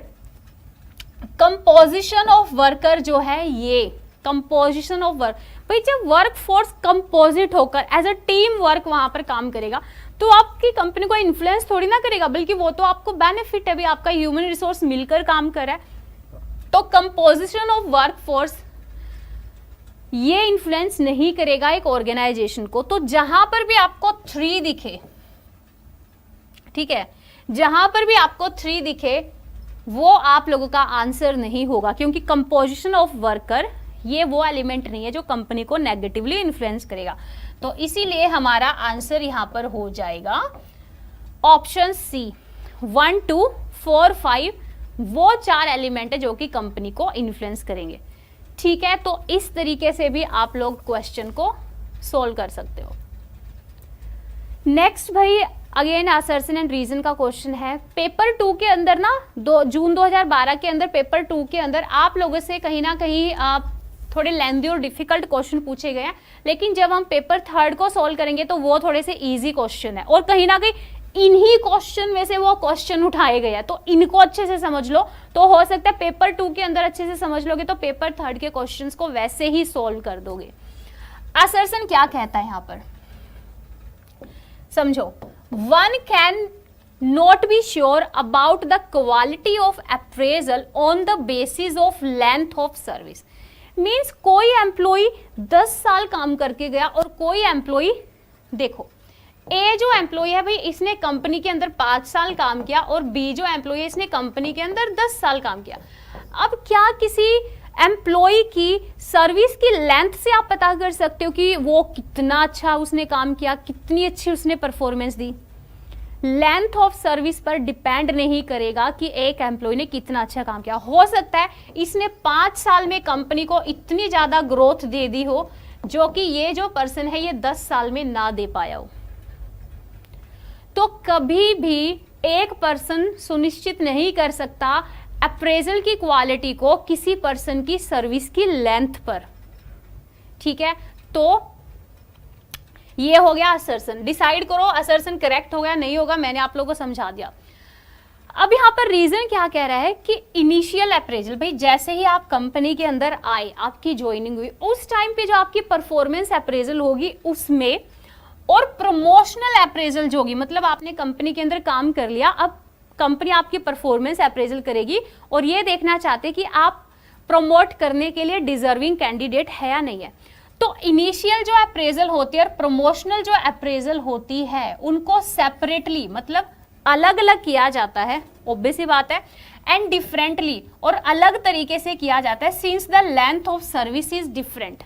कंपोजिशन ऑफ वर्कर जो है, ये कंपोजिशन ऑफ वर्क, भाई जब वर्क फोर्स कंपोजिट होकर एज अ टीम वर्क वहां पर काम करेगा तो आपकी कंपनी को इन्फ्लुएंस थोड़ी ना करेगा, बल्कि वो तो आपको बेनिफिट है, भी आपका ह्यूमन रिसोर्स मिलकर काम कर रहा है। तो कंपोजिशन ऑफ वर्क फोर्स ये इन्फ्लुएंस नहीं करेगा एक ऑर्गेनाइजेशन को। तो जहां पर भी आपको 3 दिखे, ठीक है, जहां पर भी आपको 3 दिखे वो आप लोगों का आंसर नहीं होगा, क्योंकि कंपोजिशन ऑफ वर्कर ये वो एलिमेंट नहीं है जो कंपनी को नेगेटिवली इन्फ्लुएंस करेगा। तो इसीलिए हमारा आंसर यहां पर हो जाएगा ऑप्शन सी, 1 2 4 5 वो 4 एलिमेंट है जो कि कंपनी को इन्फ्लुएंस करेंगे। ठीक है, तो इस तरीके से भी आप लोग क्वेश्चन को सोल्व कर सकते हो। नेक्स्ट भाई अगेन असर्शन एंड रीजन का क्वेश्चन है। पेपर 2 के अंदर ना जून 2012 के अंदर पेपर 2 के अंदर आप लोगों से कहीं ना कहीं थोड़े लेंथी और डिफिकल्ट क्वेश्चन पूछे गए हैं, लेकिन जब हम पेपर 3 को सोल्व करेंगे तो वो थोड़े से इजी क्वेश्चन है, और कहीं ना कहीं इन्हीं क्वेश्चन में से वो क्वेश्चन उठाए गए हैं। तो इनको अच्छे से समझ लो, तो हो सकता है पेपर 2 के अंदर अच्छे से समझ लोगे तो पेपर 3 के क्वेश्चंस को वैसे ही सोल्व कर दोगे। असर्शन क्या कहता है यहां पर, समझो, one can not be sure about the quality of appraisal on the basis of length of service. Means कोई एम्प्लॉय 10 साल काम करके गया और कोई एम्प्लॉय, देखो ए जो एम्प्लॉय है भाई इसने कंपनी के अंदर 5 साल काम किया, और बी जो एम्प्लॉय है इसने कंपनी के अंदर 10 साल काम किया। अब क्या किसी एम्प्लॉय की सर्विस की लेंथ से आप पता कर सकते हो कि वो कितना अच्छा उसने काम किया, कितनी अच्छी उसने performance the? Length of service पर डिपेंड नहीं करेगा कि एक एम्प्लॉय ने कितना अच्छा काम किया। हो सकता है इसने 5 साल में कंपनी को इतनी ज्यादा ग्रोथ दे दी हो जो कि ये जो पर्सन है ये 10 साल में ना दे पाया हो। तो कभी भी एक पर्सन सुनिश्चित नहीं कर सकता अप्रेजल की क्वालिटी को किसी पर्सन की सर्विस की लेंथ पर। ठीक है, तो ये हो गया असर्शन। डिसाइड करो असर्शन करेक्ट हो गया नहीं होगा, मैंने आप लोगों को समझा दिया। अब यहाँ पर रीजन क्या कह रहा है कि इनिशियल अप्रेजल, भाई जैसे ही आप कंपनी के अंदर आए, आपकी ज्वाइनिंग हुई, उस टाइम पे जो आपकी परफॉर्मेंस अप्रेजल होगी उसमें, और प्रमोशनल अप्रेजल जो होगी, मतलब आपने कंपनी के अंदर काम कर लिया, अब कंपनी आपकी परफॉर्मेंस अप्रेजल करेगी और ये देखना चाहते कि आप प्रमोट करने के लिए डिजर्विंग कैंडिडेट है या नहीं है। तो इनिशियल जो अप्रेजल होती है और प्रमोशनल जो अप्रेजल होती है उनको सेपरेटली, मतलब अलग अलग किया जाता है, ऑब्वियस सी बात है, एंड डिफरेंटली, और अलग तरीके से किया जाता है, since the length of service is different.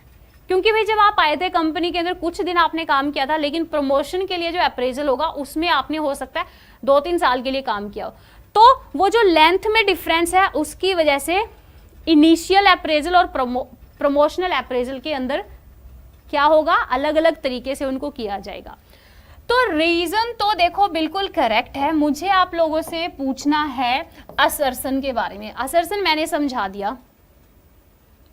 क्योंकि भाई जब आप आए थे कंपनी के अंदर कुछ दिन आपने काम किया था, लेकिन प्रमोशन के लिए जो अप्रेजल होगा उसमें आपने हो सकता है 2-3 साल के लिए काम किया हो, तो वो जो लेंथ में डिफरेंस है उसकी वजह से इनिशियल अप्रेजल और प्रमोशनल अप्रेजल के अंदर क्या होगा, अलग अलग तरीके से उनको किया जाएगा। तो रीजन तो देखो बिल्कुल करेक्ट है, मुझे आप लोगों से पूछना है असर्शन के बारे में। असर्शन मैंने समझा दिया,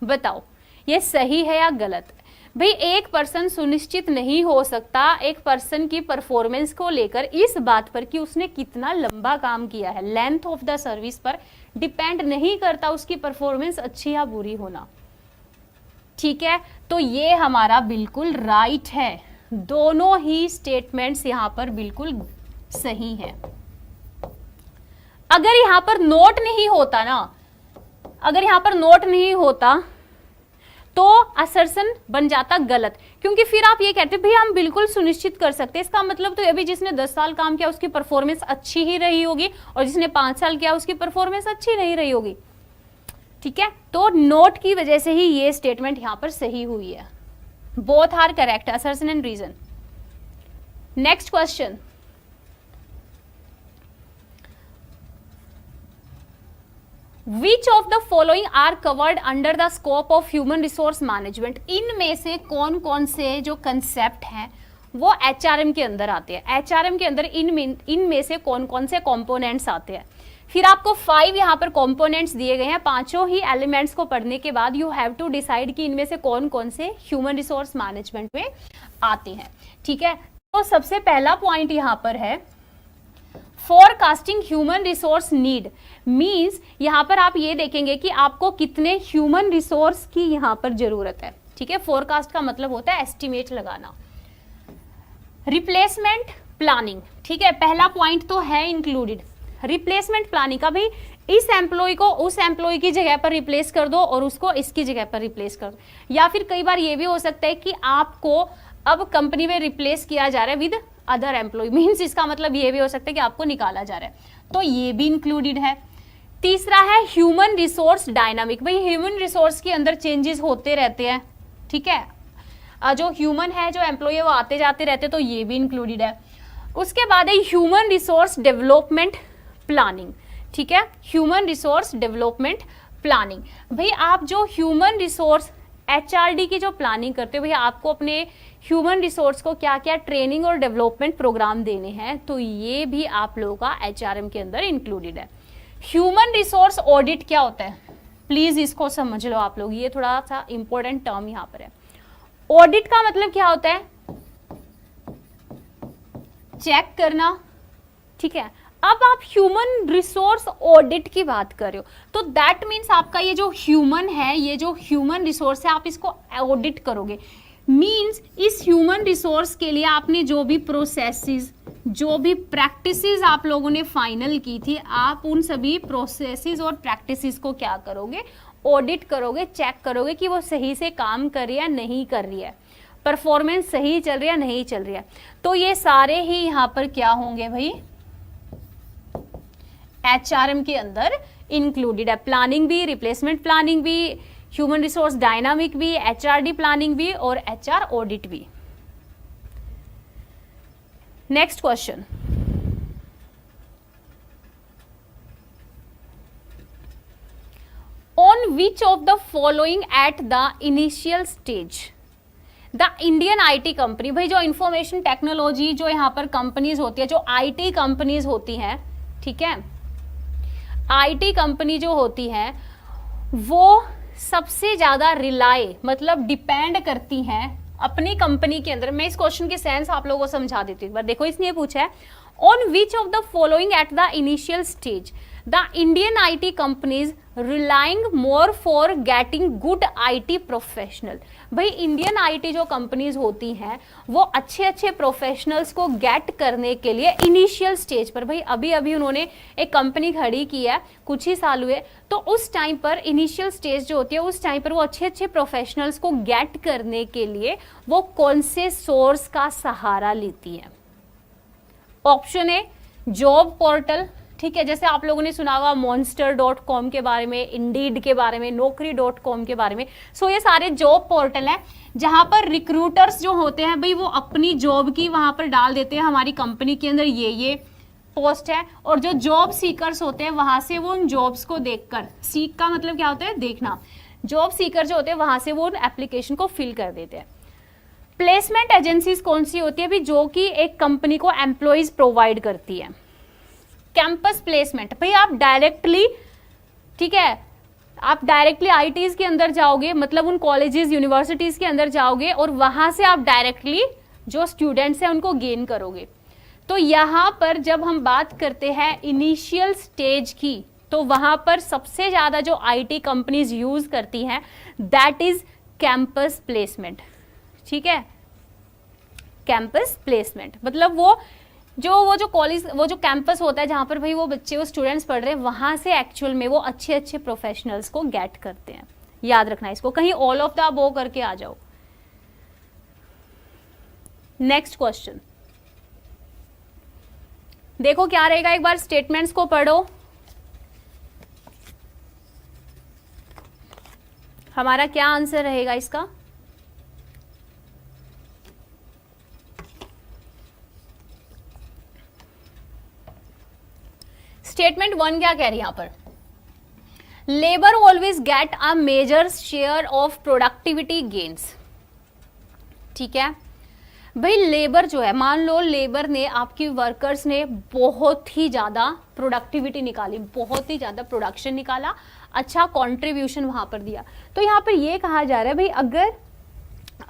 बताओ ये सही है या गलत। भाई एक पर्सन सुनिश्चित नहीं हो सकता एक पर्सन की परफॉर्मेंस को लेकर इस बात पर कि उसने कितना लंबा काम किया है, लेंथ ऑफ द सर्विस पर डिपेंड नहीं करता उसकी परफॉर्मेंस अच्छी या बुरी होना। ठीक है, तो ये हमारा बिल्कुल राइट है, दोनों ही स्टेटमेंट्स यहां पर बिल्कुल सही हैं। अगर यहां पर नोट नहीं होता ना, अगर यहां पर नोट नहीं होता तो असर्शन बन जाता गलत, क्योंकि फिर आप ये कहते भाई हम बिल्कुल सुनिश्चित कर सकते हैं, इसका मतलब तो अभी जिसने 10 साल काम किया उसकी परफॉर्मेंस अच्छी ही रही होगी और जिसने 5 साल किया उसकी परफॉर्मेंस अच्छी नहीं रही होगी। ठीक है, तो नोट की वजह से ही ये स्टेटमेंट यहां पर सही हुई है। Both are correct, assertion and reason. Next question, Which of the following are covered under the scope of human resource management? इनमें से कौन कौन से जो कंसेप्ट हैं वो HRM के अंदर आते हैं। HRM के अंदर इनमें से कौन कौन से कंपोनेंट्स आते हैं। फिर आपको 5 यहाँ पर कंपोनेंट्स दिए गए हैं, पांचों ही एलिमेंट्स को पढ़ने के बाद यू हैव टू डिसाइड कि इनमें से कौन कौन से ह्यूमन रिसोर्स मैनेजमेंट में आते हैं। ठीक है, तो सबसे पहला पॉइंट यहाँ पर है forecasting human resource need, means यहां पर आप ये देखेंगे कि आपको कितने ह्यूमन रिसोर्स की यहां पर जरूरत है। ठीक है, फोरकास्ट का मतलब होता है एस्टिमेट लगाना। रिप्लेसमेंट प्लानिंग, ठीक है, पहला पॉइंट तो है इंक्लूडेड। रिप्लेसमेंट प्लानिंग का भाई इस एम्प्लॉय को उस एम्प्लॉय की जगह पर रिप्लेस कर दो और उसको इसकी जगह पर रिप्लेस कर दो, या फिर कई बार ये भी हो सकता है कि आपको अब कंपनी में रिप्लेस किया जा रहा है विद अदर एम्प्लॉय, मीन्स इसका मतलब ये भी हो सकता है कि आपको निकाला जा रहा है, तो ये भी इंक्लूडेड है। तीसरा है ह्यूमन रिसोर्स डायनामिक, भाई ह्यूमन रिसोर्स के अंदर चेंजेस होते रहते हैं। ठीक है, जो ह्यूमन है जो एम्प्लॉय है वो आते जाते रहते, तो ये भी इंक्लूडेड है। उसके बाद है ह्यूमन रिसोर्स डेवलपमेंट प्लानिंग। ठीक है, ह्यूमन रिसोर्स डेवलपमेंट प्लानिंग, भाई आप जो ह्यूमन रिसोर्स HRD की जो प्लानिंग करते हो, भैया आपको अपने ह्यूमन रिसोर्स को क्या क्या ट्रेनिंग और डेवलपमेंट प्रोग्राम देने हैं, तो ये भी आप लोगों का HRM के अंदर इंक्लूडेड है। ह्यूमन रिसोर्स ऑडिट क्या होता है, प्लीज इसको समझ लो आप लोग, ये थोड़ा सा इंपॉर्टेंट टर्म यहाँ पर है। ऑडिट का मतलब क्या होता है, चेक करना। ठीक है, अब आप ह्यूमन रिसोर्स ऑडिट की बात कर रहे हो, तो दैट मीन्स आपका ये जो ह्यूमन है, ये जो ह्यूमन रिसोर्स है, आप इसको ऑडिट करोगे। मीन्स इस ह्यूमन रिसोर्स के लिए आपने जो भी प्रोसेसेस, जो भी प्रैक्टिसेस आप लोगों ने फाइनल की थी, आप उन सभी प्रोसेसेस और प्रैक्टिसेस को क्या करोगे, ऑडिट करोगे, चेक करोगे कि वो सही से काम कर रही है नहीं कर रही है, परफॉर्मेंस सही चल रही है नहीं चल रही है। तो ये सारे ही यहाँ पर क्या होंगे भाई, HRM के अंदर इंक्लूडेड है। प्लानिंग भी, रिप्लेसमेंट प्लानिंग भी, ह्यूमन रिसोर्स डायनामिक भी, HRD प्लानिंग भी और HR ऑडिट भी। Next question, on which of the following at the initial stage the Indian IT company, भाई जो इंफॉर्मेशन टेक्नोलॉजी जो यहाँ पर कंपनीज होती है, जो IT कंपनीज होती हैं, ठीक है, IT कंपनी जो होती है वो सबसे ज्यादा रिलाय मतलब डिपेंड करती हैं अपनी कंपनी के अंदर। मैं इस क्वेश्चन की सेंस आप लोगों को समझा देती हूँ एक बार, देखो इसने पूछा है on which of the following at the initial stage the Indian IT companies relying more for getting good IT professional. भाई इंडियन IT जो कंपनीज होती हैं वो अच्छे अच्छे प्रोफेशनल्स को गेट करने के लिए इनिशियल स्टेज पर, भाई अभी अभी उन्होंने एक कंपनी खड़ी की है, कुछ ही साल हुए, तो उस टाइम पर इनिशियल स्टेज जो होती है उस टाइम पर वो अच्छे अच्छे प्रोफेशनल्स को गेट करने के लिए वो कौन से सोर्स का सहारा लेती है? ऑप्शन ए जॉब पोर्टल, ठीक है, जैसे आप लोगों ने सुना होगा monster.com के बारे में, इंडीड के बारे में, naukri.com के बारे में। सो ये सारे जॉब पोर्टल हैं जहां पर रिक्रूटर्स जो होते हैं भाई वो अपनी जॉब की वहां पर डाल देते हैं, हमारी कंपनी के अंदर ये पोस्ट है, और जो जॉब सीकर्स होते हैं वहां से वो उन जॉब्स को देखकर, सीक का मतलब क्या होता है? देखना। जॉब सीकर जो होते हैं वहां से वो उन एप्लीकेशन को फिल कर देते हैं। प्लेसमेंट एजेंसीज कौन सी होती है भी? जो कि एक कंपनी को एम्प्लॉयज प्रोवाइड करती है। कैंपस प्लेसमेंट, भाई आप डायरेक्टली, ठीक है, आप डायरेक्टली आईटीज के अंदर जाओगे, मतलब उन कॉलेजेस यूनिवर्सिटीज के अंदर जाओगे और वहां से आप डायरेक्टली जो स्टूडेंट्स हैं उनको गेन करोगे। तो यहां पर जब हम बात करते हैं इनिशियल स्टेज की, तो वहां पर सबसे ज्यादा जो आईटी कंपनीज यूज करती हैं दैट इज कैंपस प्लेसमेंट। ठीक है, कैंपस प्लेसमेंट मतलब वो जो कॉलेज, वो जो कैंपस होता है जहां पर भाई वो बच्चे, वो स्टूडेंट्स पढ़ रहे हैं, वहां से एक्चुअल में वो अच्छे अच्छे प्रोफेशनल्स को गेट करते हैं। याद रखना इसको, कहीं ऑल ऑफ द अबव करके आ जाओ। नेक्स्ट क्वेश्चन देखो क्या रहेगा, एक बार स्टेटमेंट्स को पढ़ो। हमारा क्या आंसर रहेगा इसका? स्टेटमेंट 1 क्या कह रही है यहां पर? Labour always get a major share of productivity gains. ठीक है भाई, लेबर जो है, मान लो लेबर ने, आपकी वर्कर्स ने बहुत ही ज्यादा प्रोडक्टिविटी निकाली, बहुत ही ज्यादा प्रोडक्शन निकाला, अच्छा कंट्रीब्यूशन वहां पर दिया, तो यहाँ पर ये कहा जा रहा है भाई अगर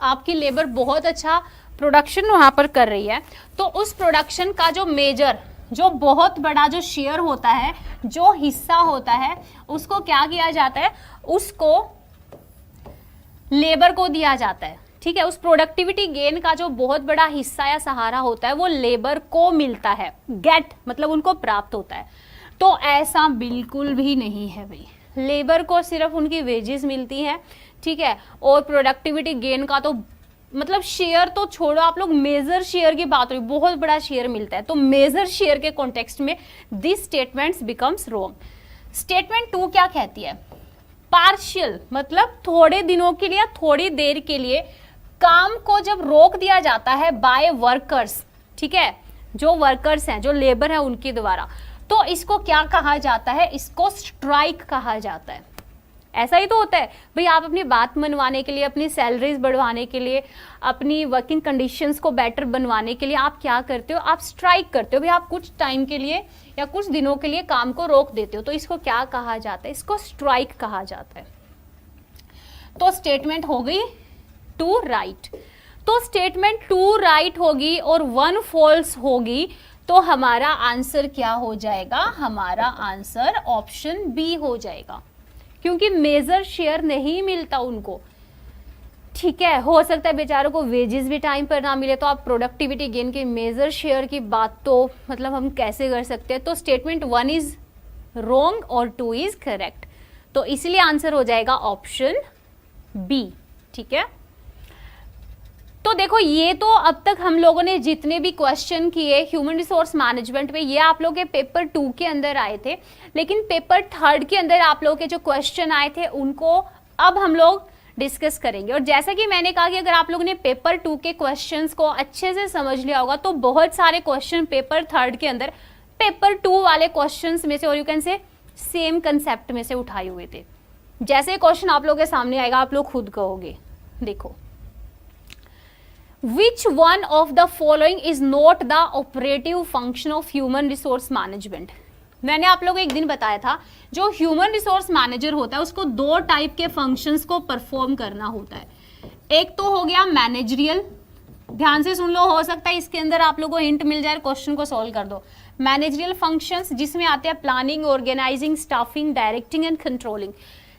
आपकी लेबर बहुत अच्छा प्रोडक्शन वहां पर कर रही है तो उस प्रोडक्शन का जो मेजर, जो बहुत बड़ा जो शेयर होता है, जो हिस्सा होता है, उसको क्या किया जाता है? उसको लेबर को दिया जाता है। ठीक है, उस प्रोडक्टिविटी गेन का जो बहुत बड़ा हिस्सा या सहारा होता है वो लेबर को मिलता है। गेट मतलब उनको प्राप्त होता है। तो ऐसा बिल्कुल भी नहीं है भाई, लेबर को सिर्फ उनकी वेजेस मिलती हैं, ठीक है, और प्रोडक्टिविटी गेन का तो मतलब शेयर तो छोड़ो, आप लोग मेजर शेयर की बात हो रही, बहुत बड़ा शेयर मिलता है, तो मेजर शेयर के कॉन्टेक्स्ट में this statements becomes wrong. Statement 2 क्या कहती है? पार्शियल मतलब थोड़े दिनों के लिए, थोड़ी देर के लिए काम को जब रोक दिया जाता है बाय वर्कर्स, ठीक है, जो वर्कर्स हैं, जो लेबर है उनके द्वारा, तो इसको क्या कहा जाता है? इसको स्ट्राइक कहा जाता है। ऐसा ही तो होता है भाई, आप अपनी बात मनवाने के लिए, अपनी सैलरीज बढ़वाने के लिए, अपनी वर्किंग कंडीशंस को बेटर बनवाने के लिए आप क्या करते हो? आप स्ट्राइक करते हो भाई, आप कुछ टाइम के लिए या कुछ दिनों के लिए काम को रोक देते हो, तो इसको क्या कहा जाता है? इसको स्ट्राइक कहा जाता है। तो स्टेटमेंट हो गई 2 राइट। तो स्टेटमेंट 2 राइट होगी और 1 फॉल्स होगी, तो हमारा आंसर क्या हो जाएगा? हमारा आंसर ऑप्शन बी हो जाएगा, क्योंकि मेजर शेयर नहीं मिलता उनको। ठीक है, हो सकता है बेचारों को वेजेस भी टाइम पर ना मिले, तो आप प्रोडक्टिविटी गेन के मेजर शेयर की बात तो मतलब हम कैसे कर सकते हैं? तो स्टेटमेंट 1 इज रॉन्ग और 2 इज करेक्ट, तो इसलिए आंसर हो जाएगा ऑप्शन बी। ठीक है, तो देखो ये तो अब तक हम लोगों ने जितने भी क्वेश्चन किए ह्यूमन रिसोर्स मैनेजमेंट में, ये आप लोगों के पेपर 2 के अंदर आए थे, लेकिन पेपर 3 के अंदर आप लोगों के जो क्वेश्चन आए थे उनको अब हम लोग डिस्कस करेंगे। और जैसा कि मैंने कहा कि अगर आप लोगों ने पेपर 2 के क्वेश्चंस को अच्छे से समझ लिया होगा तो बहुत सारे क्वेश्चन पेपर 3 के अंदर पेपर 2 वाले क्वेश्चंस में से, और you can say same concept में से उठाए हुए थे। जैसे क्वेश्चन आप लोगों के सामने आएगा आप लोग खुद कहोगे। देखो, Which one of the following is not the operative function of human resource management? मैंने आप लोगों को एक दिन बताया था, जो ह्यूमन रिसोर्स मैनेजर होता है उसको 2 टाइप के फंक्शंस को परफॉर्म करना होता है। एक तो हो गया मैनेजरियल, ध्यान से सुन लो, हो सकता है इसके अंदर आप लोगों को हिंट मिल जाए, क्वेश्चन को सॉल्व कर दो। मैनेजरियल फंक्शंस जिसमें आते हैं planning, organising, staffing, directing and controlling.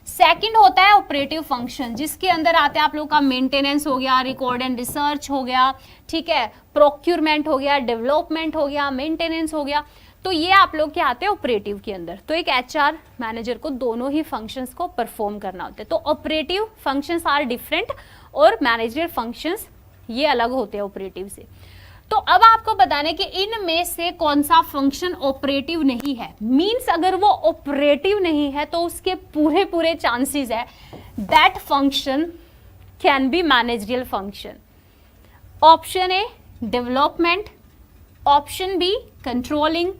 Second होता है ऑपरेटिव फंक्शन, जिसके अंदर आते हैं आप लोगों का मेंटेनेंस हो गया, रिकॉर्ड एंड रिसर्च हो गया, ठीक है, प्रोक्यूरमेंट हो गया, डेवलपमेंट हो गया, मेंटेनेंस हो गया। तो ये आप लोग के आते हैं ऑपरेटिव के अंदर। तो एक एचआर मैनेजर को दोनों ही फंक्शंस को परफॉर्म करना होता है। तो ऑपरेटिव फंक्शंस आर डिफरेंट और मैनेजरियल फंक्शंस ये अलग होते हैं ऑपरेटिव से। तो अब आपको बताना है कि इनमें से कौन सा फंक्शन ऑपरेटिव नहीं है। मींस अगर वो ऑपरेटिव नहीं है तो उसके पूरे पूरे चांसेस है that function can be managerial function. Option A development, option B controlling,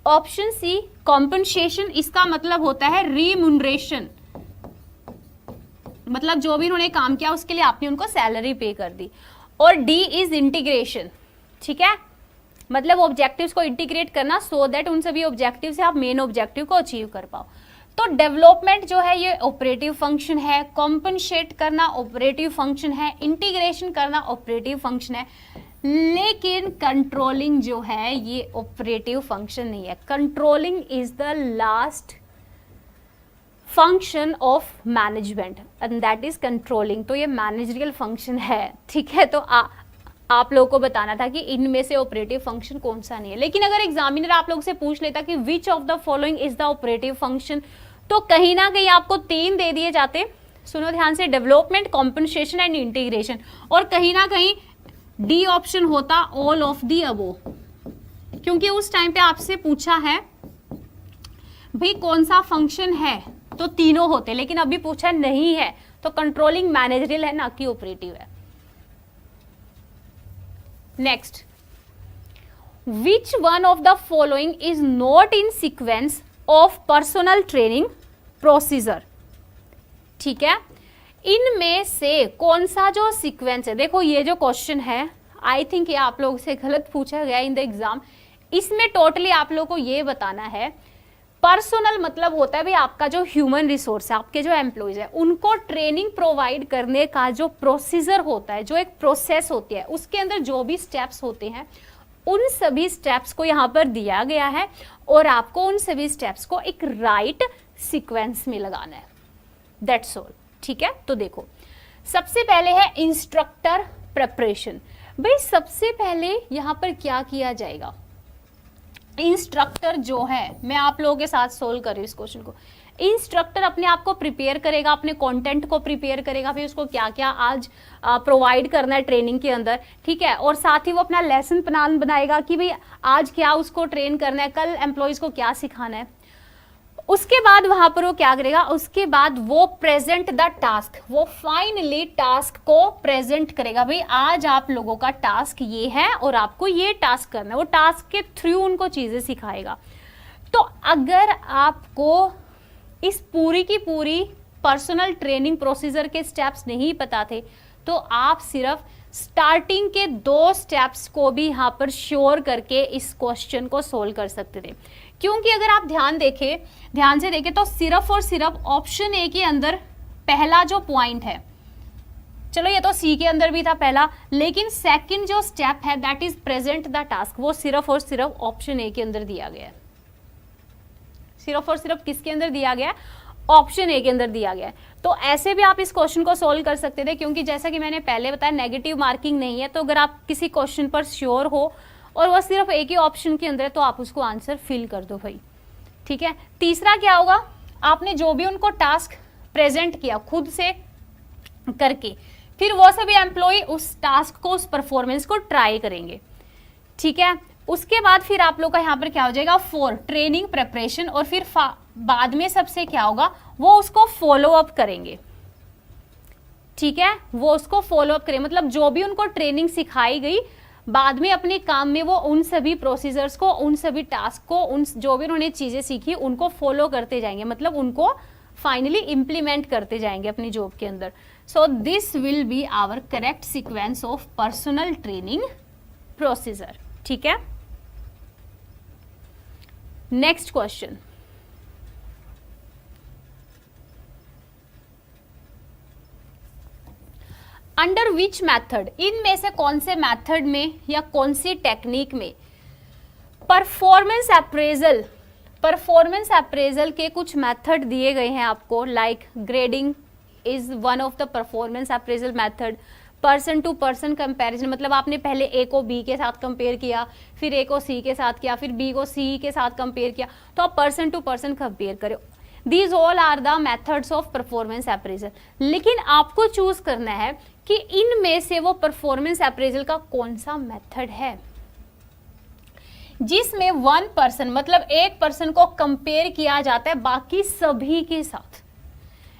option C compensation, इसका मतलब होता है रीम्यूनरेशन, मतलब जो भी उन्होंने काम किया उसके लिए आपने उनको सैलरी पे कर दी, और डी इज इंटीग्रेशन, ठीक है, मतलब ऑब्जेक्टिव्स को इंटीग्रेट करना सो दैट उन सभी ऑब्जेक्टिव से आप मेन ऑब्जेक्टिव को अचीव कर पाओ। तो डेवलपमेंट जो है ये ऑपरेटिव फंक्शन है, कॉम्पनसेट करना ऑपरेटिव फंक्शन है, इंटीग्रेशन करना ऑपरेटिव फंक्शन है, लेकिन कंट्रोलिंग जो है ये ऑपरेटिव फंक्शन नहीं है। Controlling is the last function of management and that is controlling. तो ये मैनेजरियल फंक्शन है, ठीक है। तो आप लोगों को बताना था कि इनमें से ऑपरेटिव फंक्शन कौन सा नहीं है। लेकिन अगर एग्जामिनर आप लोग से पूछ लेता कि which of the following is the operative function, तो कहीं ना कहीं आपको 3 दे दिए जाते। सुनो ध्यान से, डेवलपमेंट, कॉम्पनसेशन एंड इंटीग्रेशन, और कहीं ना कहीं डी ऑप्शन होता ऑल ऑफ दी अबोव, क्योंकि उस टाइम पे आपसे पूछा है भाई कौन सा फंक्शन है, तो तीनों होते, लेकिन अभी पूछा नहीं है तो कंट्रोलिंग मैनेजरियल है ना कि ऑपरेटिव है। Next, which one of the following is not in sequence of personal training procedure, ठीक है। इनमें से कौन सा जो सीक्वेंस है, देखो ये जो क्वेश्चन है आई थिंक ये आप लोगों से गलत पूछा गया इन द एग्जाम। इसमें टोटली आप लोगों को ये बताना है, पर्सनल मतलब होता है भाई आपका जो ह्यूमन रिसोर्स है, आपके जो एम्प्लॉयज है उनको ट्रेनिंग प्रोवाइड करने का जो प्रोसीजर होता है, जो एक प्रोसेस होती है, उसके अंदर जो भी स्टेप्स होते हैं उन सभी स्टेप्स को यहाँ पर दिया गया है और आपको उन सभी स्टेप्स को एक राइट सीक्वेंस में लगाना है, दैट्स ऑल, ठीक है। तो देखो सबसे पहले है इंस्ट्रक्टर प्रिपरेशन। भाई सबसे पहले यहाँ पर क्या किया जाएगा, इंस्ट्रक्टर जो है, मैं आप लोगों के साथ सोल्व कर रही हूँ इस क्वेश्चन को। इंस्ट्रक्टर अपने आप को प्रिपेयर करेगा, अपने कंटेंट को प्रिपेयर करेगा, फिर उसको क्या क्या आज प्रोवाइड करना है ट्रेनिंग के अंदर, ठीक है, और साथ ही वो अपना लेसन प्लान बनाएगा कि भाई आज क्या उसको ट्रेन करना है, कल एम्प्लॉयज को क्या सिखाना है। उसके बाद वहां पर वो क्या करेगा, उसके बाद वो प्रेजेंट द टास्क, वो फाइनली टास्क को प्रेजेंट करेगा, भाई आज आप लोगों का टास्क ये है और आपको ये टास्क करना है। वो टास्क के थ्रू उनको चीजें सिखाएगा। तो अगर आपको इस पूरी की पूरी पर्सनल ट्रेनिंग प्रोसीजर के स्टेप्स नहीं पता थे तो आप सिर्फ स्टार्टिंग के 2 स्टेप्स को भी यहां पर श्योर करके इस क्वेश्चन को सोल्व कर सकते थे। क्योंकि अगर आप ध्यान से देखें तो सिर्फ और सिर्फ ऑप्शन ए के अंदर पहला जो पॉइंट है, चलो ये तो सी के अंदर भी था पहला, लेकिन सेकंड जो स्टेप है that is present the task, वो सिर्फ और सिर्फ ऑप्शन ए के अंदर दिया गया है। सिर्फ और सिर्फ किसके अंदर दिया गया है, ऑप्शन ए के अंदर दिया गया है। तो ऐसे भी आप इस क्वेश्चन को सोल्व कर सकते थे, क्योंकि जैसा कि मैंने पहले बताया नेगेटिव मार्किंग नहीं है। तो अगर आप किसी क्वेश्चन पर श्योर हो और वो सिर्फ एक ही ऑप्शन के अंदर है तो आप उसको आंसर फिल कर दो भाई, ठीक है। तीसरा क्या होगा, आपने जो भी उनको टास्क प्रेजेंट किया खुद से करके, फिर वो सभी एम्प्लॉय उस टास्क को, उस परफॉर्मेंस को ट्राई करेंगे, ठीक है। उसके बाद फिर आप लोग का यहाँ पर क्या हो जाएगा, 4 ट्रेनिंग प्रिपरेशन, और फिर बाद में सबसे क्या होगा, वो उसको फॉलो अप करेंगे, ठीक है। वो उसको फॉलो अप करें, मतलब जो भी उनको ट्रेनिंग सिखाई गई बाद में अपने काम में वो उन सभी प्रोसीजर्स को, उन सभी टास्क को, उन जो भी उन्होंने चीजें सीखी उनको फॉलो करते जाएंगे, मतलब उनको फाइनली इंप्लीमेंट करते जाएंगे अपनी जॉब के अंदर। So this will be our correct sequence of personal training procedure, ठीक है। Next question, under which method, इनमें से कौन से मैथड में या कौन सी टेक्निक में परफॉर्मेंस अप्रेजल के कुछ मेथड दिए गए हैं आपको, like grading is one of the performance appraisal method, person to person comparison, मतलब आपने पहले ए को बी के साथ कंपेयर किया, फिर ए को सी के साथ किया, फिर बी को सी के साथ कंपेयर किया, तो आप पर्सन टू पर्सन कंपेयर करो। These all are the methods of performance appraisal. लेकिन आपको चूज करना है कि इनमें से वो परफॉर्मेंस अप्रेजल का कौन सा मेथड है जिसमें वन पर्सन, मतलब एक पर्सन को कंपेयर किया जाता है बाकी सभी के साथ।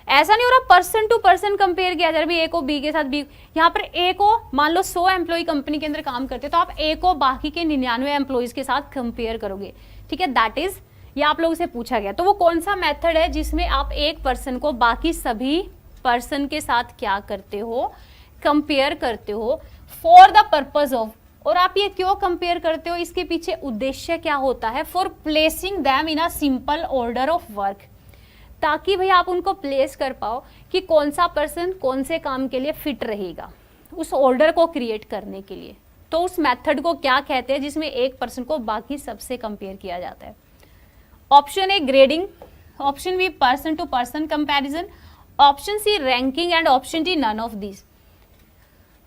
ऐसा नहीं हो रहा पर्सन टू पर्सन कंपेयर किया जा रहा है, ए को बी के साथ, बी यहाँ पर ए को मान लो 100 एम्प्लॉय कंपनी के अंदर काम करते हैं, तो आप ए को बाकी के 99 एम्प्लॉयज के साथ कंपेयर करोगे, ठीक है। दैट इज, ये आप लोगों से पूछा गया। तो वो कौन सा मेथड है जिसमें आप एक पर्सन को बाकी सभी पर्सन के साथ क्या करते हो, कंपेयर करते हो फॉर द पर्पज ऑफ, और आप ये क्यों कंपेयर करते हो, इसके पीछे उद्देश्य क्या होता है, for placing them in a simple order of work, ताकि भाई आप उनको प्लेस कर पाओ कि कौन सा पर्सन कौन से काम के लिए फिट रहेगा, उस ऑर्डर को क्रिएट करने के लिए। तो उस मेथड को क्या कहते हैं जिसमें एक पर्सन को बाकी सबसे कंपेयर किया जाता है। Option A grading, option B person to person comparison, option C ranking and option D none of these.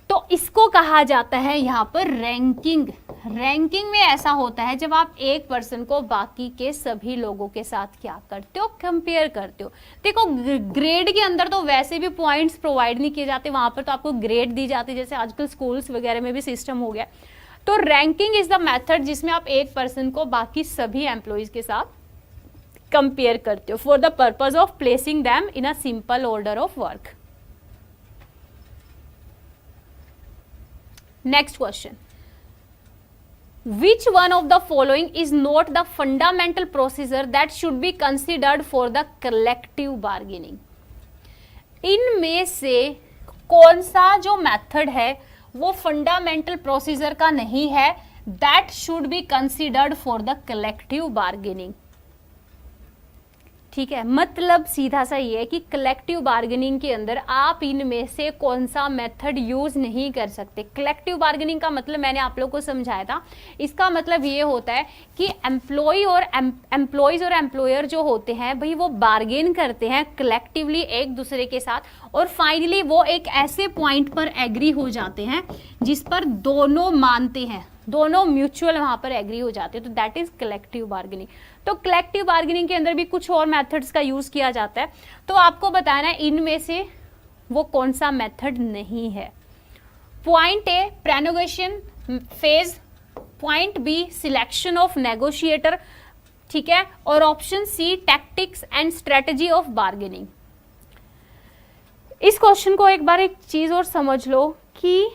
तो इसको कहा जाता है यहाँ पर रैंकिंग। रैंकिंग में ऐसा होता है जब आप एक पर्सन को बाकी के सभी लोगों के साथ क्या करते हो, कंपेयर करते हो। देखो ग्रेड के अंदर तो वैसे भी पॉइंट्स प्रोवाइड नहीं किए जाते, वहां पर तो आपको ग्रेड दी जाती है, जैसे आजकल स्कूल्स वगैरह में भी सिस्टम हो गया। तो रैंकिंग इज द मेथड जिसमें आप एक पर्सन को बाकी सभी एम्प्लॉयज के साथ कंपेयर करते हो for the purpose of placing them in a simple order of work. Next question. Which one of the following is not the fundamental procedure that should be considered for the collective bargaining? इनमें से कौन सा जो method है वो fundamental procedure का नहीं है, that should be considered for the collective bargaining? ठीक है, मतलब सीधा सा ये है कि कलेक्टिव बार्गेनिंग के अंदर आप इनमें से कौन सा मेथड यूज नहीं कर सकते। कलेक्टिव बार्गेनिंग का मतलब मैंने आप लोगों को समझाया था, इसका मतलब ये होता है कि एम्प्लॉयज और एम्प्लॉयर जो होते हैं भाई वो बार्गेन करते हैं कलेक्टिवली एक दूसरे के साथ, और फाइनली वो एक ऐसे पॉइंट पर एग्री हो जाते हैं जिस पर दोनों मानते हैं, दोनों म्यूचुअल वहां पर एग्री हो जाते हैं, तो दैट इज कलेक्टिव बार्गेनिंग। तो कलेक्टिव बार्गेनिंग के अंदर भी कुछ और मेथड्स का यूज किया जाता है, तो आपको बताना है इनमें से वो कौन सा मेथड नहीं है। Point A prenegotiation phase, point B selection of negotiator, ठीक है, और option C tactics and strategy of bargaining. इस क्वेश्चन को एक बार एक चीज और समझ लो कि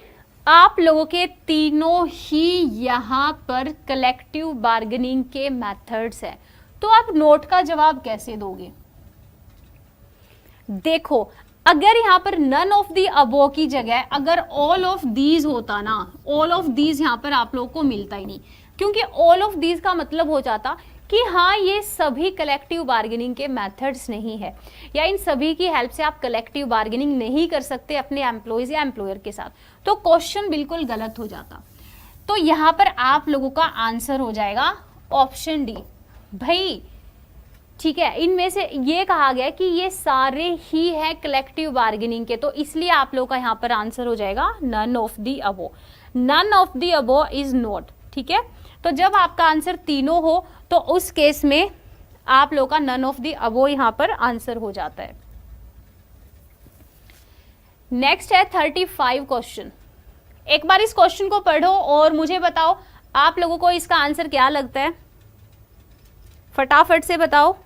आप लोगों के तीनों ही यहां पर कलेक्टिव बार्गेनिंग के मेथड्स हैं, तो आप नोट का जवाब कैसे दोगे। देखो अगर यहां पर नन ऑफ दी अबो की जगह अगर ऑल ऑफ दीज होता ना, ऑल ऑफ दीज यहां पर आप लोगों को मिलता ही नहीं, क्योंकि ऑल ऑफ दीज का मतलब हो जाता कि हाँ ये सभी कलेक्टिव बार्गेनिंग के मेथड्स नहीं है, या इन सभी की हेल्प से आप कलेक्टिव बार्गेनिंग नहीं कर सकते अपने एम्प्लॉयज या एम्प्लॉयर के साथ, तो क्वेश्चन बिल्कुल गलत हो जाता। तो यहां पर आप लोगों का आंसर हो जाएगा ऑप्शन डी भाई, ठीक है। इनमें से ये कहा गया कि ये सारे ही है कलेक्टिव बार्गेनिंग के, तो इसलिए आप लोगों का यहां पर आंसर हो जाएगा none of the above. None of the above is not, ठीक है। तो जब आपका आंसर तीनों हो तो उस केस में आप लोगों का नन ऑफ दी अबो यहां पर आंसर हो जाता है। नेक्स्ट है 35 क्वेश्चन। एक बार इस क्वेश्चन को पढ़ो और मुझे बताओ आप लोगों को इसका आंसर क्या लगता है, फटाफट से बताओ।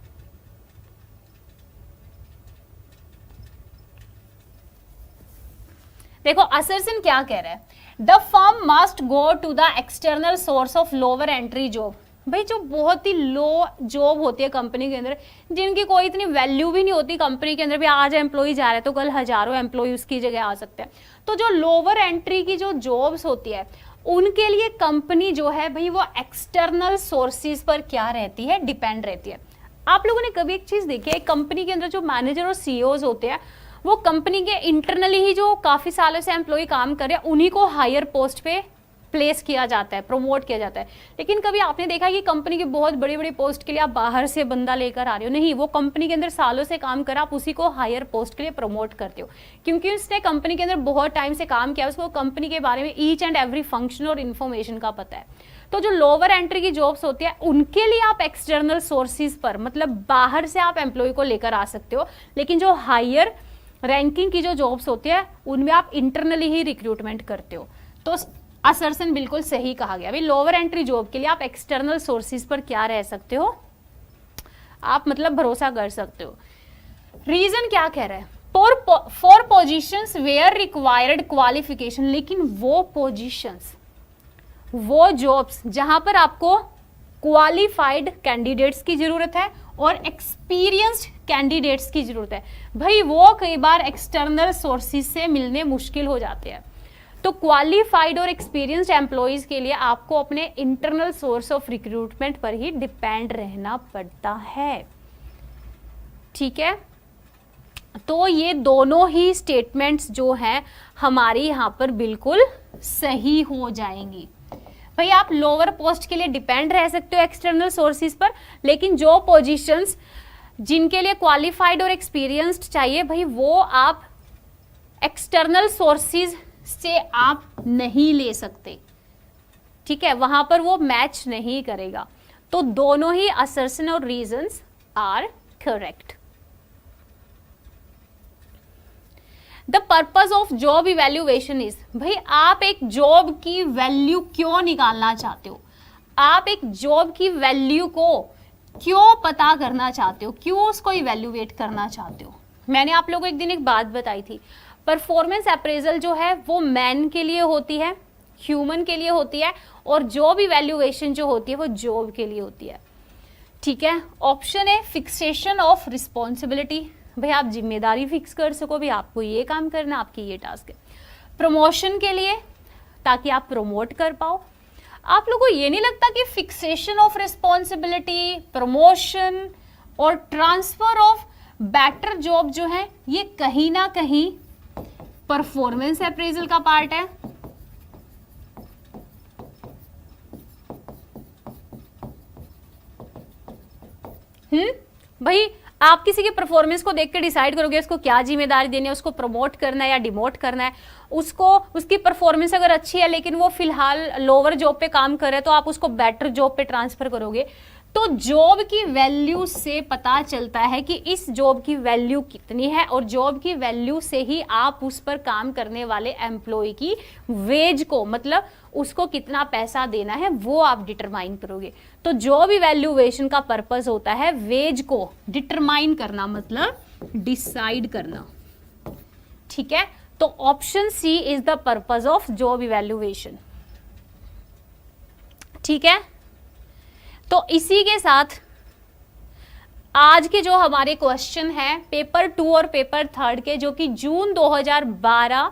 देखो असर्शन क्या कह रहा है, the firm must go to the external source of lower entry job. भाई जो बहुत ही लो जॉब होती है कंपनी के अंदर, जिनकी कोई इतनी वैल्यू भी नहीं होती कंपनी के अंदर, भी आज एम्प्लॉय जा रहे हैं तो कल हजारों एम्प्लॉय उसकी जगह आ सकते हैं, तो जो लोअर एंट्री की जो जॉब्स होती है उनके लिए कंपनी जो है भाई वो एक्सटर्नल सोर्सेज पर क्या रहती है, डिपेंड रहती है। आप लोगों ने कभी एक चीज देखी है, कंपनी के अंदर जो मैनेजर और सीईओज होते हैं वो कंपनी के इंटरनली ही जो काफी सालों से एम्प्लॉय काम कर रहे हैं उन्हीं को हायर पोस्ट पे प्लेस किया जाता है, प्रमोट किया जाता है। लेकिन कभी आपने देखा कि कंपनी की बहुत बड़ी बड़ी पोस्ट के लिए आप बाहर से बंदा लेकर आ रहे हो? नहीं, वो कंपनी के अंदर सालों से काम करा, आप उसी को हायर पोस्ट के लिए प्रमोट करते हो, क्योंकि उसने कंपनी के अंदर बहुत टाइम से काम किया, उसको कंपनी के बारे में ईच एंड एवरी फंक्शन और इन्फॉर्मेशन का पता है। तो जो लोअर एंट्री की जॉब्स होती है उनके लिए आप एक्सटर्नल सोर्सेज पर, मतलब बाहर से आप एम्प्लॉय को लेकर आ सकते हो, लेकिन जो हायर रैंकिंग की जो जॉब्स होती है उनमें आप इंटरनली ही रिक्रूटमेंट करते हो। तो असर्शन बिल्कुल सही कहा गया। भाई लोअर एंट्री जॉब के लिए आप एक्सटर्नल सोर्सेज पर क्या रह सकते हो, आप मतलब भरोसा कर सकते हो। रीजन क्या कह रहा है? For positions where required qualification, लेकिन वो पोजीशंस, वो जॉब्स जहां पर आपको क्वालिफाइड कैंडिडेट्स की जरूरत है और एक्सपीरियंस्ड कैंडिडेट्स की जरूरत है, भाई वो कई बार एक्सटर्नल सोर्सेज से मिलने मुश्किल हो जाते हैं। तो क्वालिफाइड और एक्सपीरियंस्ड एम्प्लॉयज के लिए आपको अपने इंटरनल सोर्स ऑफ रिक्रूटमेंट पर ही डिपेंड रहना पड़ता है। ठीक है, तो ये दोनों ही स्टेटमेंट्स जो हैं हमारी यहां पर बिल्कुल सही हो जाएंगी। भाई आप लोअर पोस्ट के लिए डिपेंड रह सकते हो एक्सटर्नल सोर्सेज पर, लेकिन जो पोजीशंस जिनके लिए क्वालिफाइड और एक्सपीरियंस्ड चाहिए, भाई वो आप एक्सटर्नल सोर्सेज से आप नहीं ले सकते। ठीक है, वहां पर वो मैच नहीं करेगा। तो दोनों ही असर्शन और reasons are correct. The purpose of job evaluation is, भाई आप एक जॉब की वैल्यू क्यों निकालना चाहते हो, आप एक जॉब की वैल्यू को क्यों पता करना चाहते हो, क्यों उसको इवेल्युएट करना चाहते हो? मैंने आप लोगों को एक दिन एक बात बताई थी, परफॉर्मेंस अप्रेजल जो है वो मैन के लिए होती है, ह्यूमन के लिए होती है, और जॉब इवेल्युएशन जो होती है वो जॉब के लिए होती है। ठीक है, ऑप्शन है फिक्सेशन ऑफ रिस्पॉन्सिबिलिटी, भाई आप जिम्मेदारी फिक्स कर सको, भाई आपको ये काम करना, आपकी ये टास्क है। प्रमोशन के लिए, ताकि आप प्रमोट कर पाओ। आप लोगों को ये नहीं लगता कि फिक्सेशन ऑफ रिस्पॉन्सिबिलिटी, प्रमोशन और ट्रांसफर ऑफ बेटर जॉब जो है ये कहीं ना कहीं परफॉर्मेंस अप्रेजल का पार्ट है? भाई आप किसी के परफॉर्मेंस को देख कर डिसाइड करोगे उसको क्या जिम्मेदारी देनी है, उसको प्रमोट करना है या डिमोट करना है। उसको उसकी परफॉर्मेंस अगर अच्छी है लेकिन वो फिलहाल लोअर जॉब पे काम कर रहे हैं तो आप उसको बेटर जॉब पे ट्रांसफर करोगे। तो जॉब की वैल्यू से पता चलता है कि इस जॉब की वैल्यू कितनी है, और जॉब की वैल्यू से ही आप उस पर काम करने वाले एम्प्लॉय की वेज को, मतलब उसको कितना पैसा देना है, वो आप डिटरमाइन करोगे। तो जॉब इवैल्यूएशन का पर्पस होता है वेज को डिटरमाइन करना, मतलब डिसाइड करना। ठीक है, तो option C is the purpose of job evaluation. ठीक है, तो इसी के साथ आज के जो हमारे क्वेश्चन हैं पेपर 2 और पेपर 3 के, जो कि जून 2012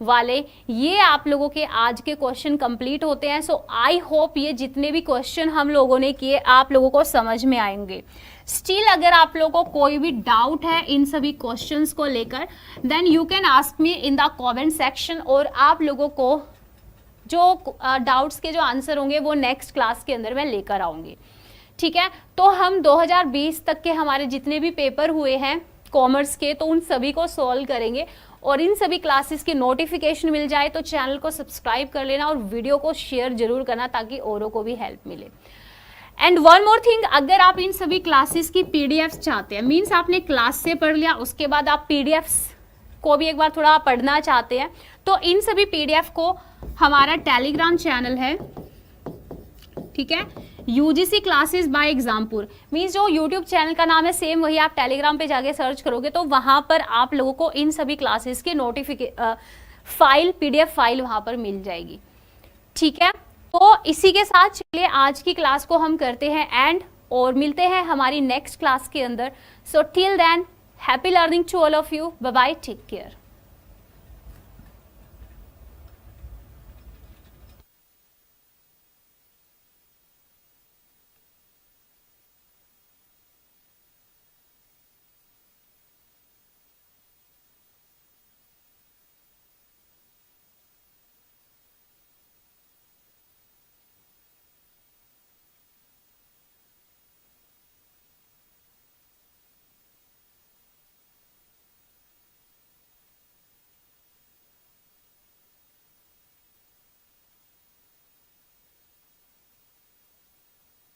वाले, ये आप लोगों के आज के क्वेश्चन कंप्लीट होते हैं। सो आई होप ये जितने भी क्वेश्चन हम लोगों ने किए आप लोगों को समझ में आएंगे। स्टिल अगर आप लोगों को कोई भी डाउट है इन सभी क्वेश्चंस को लेकर, then you can ask me in the comment section, और आप लोगों को जो डाउट्स के जो आंसर होंगे वो नेक्स्ट क्लास के अंदर मैं लेकर आऊंगी। ठीक है, तो हम 2020 तक के हमारे जितने भी पेपर हुए हैं कॉमर्स के, तो उन सभी को सॉल्व करेंगे, और इन सभी क्लासेस की नोटिफिकेशन मिल जाए तो चैनल को सब्सक्राइब कर लेना और वीडियो को शेयर जरूर करना ताकि औरों को भी हेल्प मिले। एंड वन मोर थिंग, अगर आप इन सभी क्लासेस की पीडीएफ चाहते हैं, मीन्स आपने क्लास से पढ़ लिया उसके बाद आप पीडीएफ को भी एक बार थोड़ा पढ़ना चाहते हैं, तो इन सभी पीडीएफ को हमारा टेलीग्राम चैनल है, ठीक है, UGC classes bye Exampur, means जो यूट्यूब चैनल का नाम है सेम वही आप टेलीग्राम पे जाके सर्च करोगे तो वहां पर आप लोगों को इन सभी क्लासेस की फाइल, पीडीएफ फाइल वहां पर मिल जाएगी। ठीक है, तो इसी के साथ चलिए आज की क्लास को हम करते हैं एंड, और मिलते हैं हमारी नेक्स्ट क्लास के अंदर। So till then, happy learning to all of you, bye bye, take care.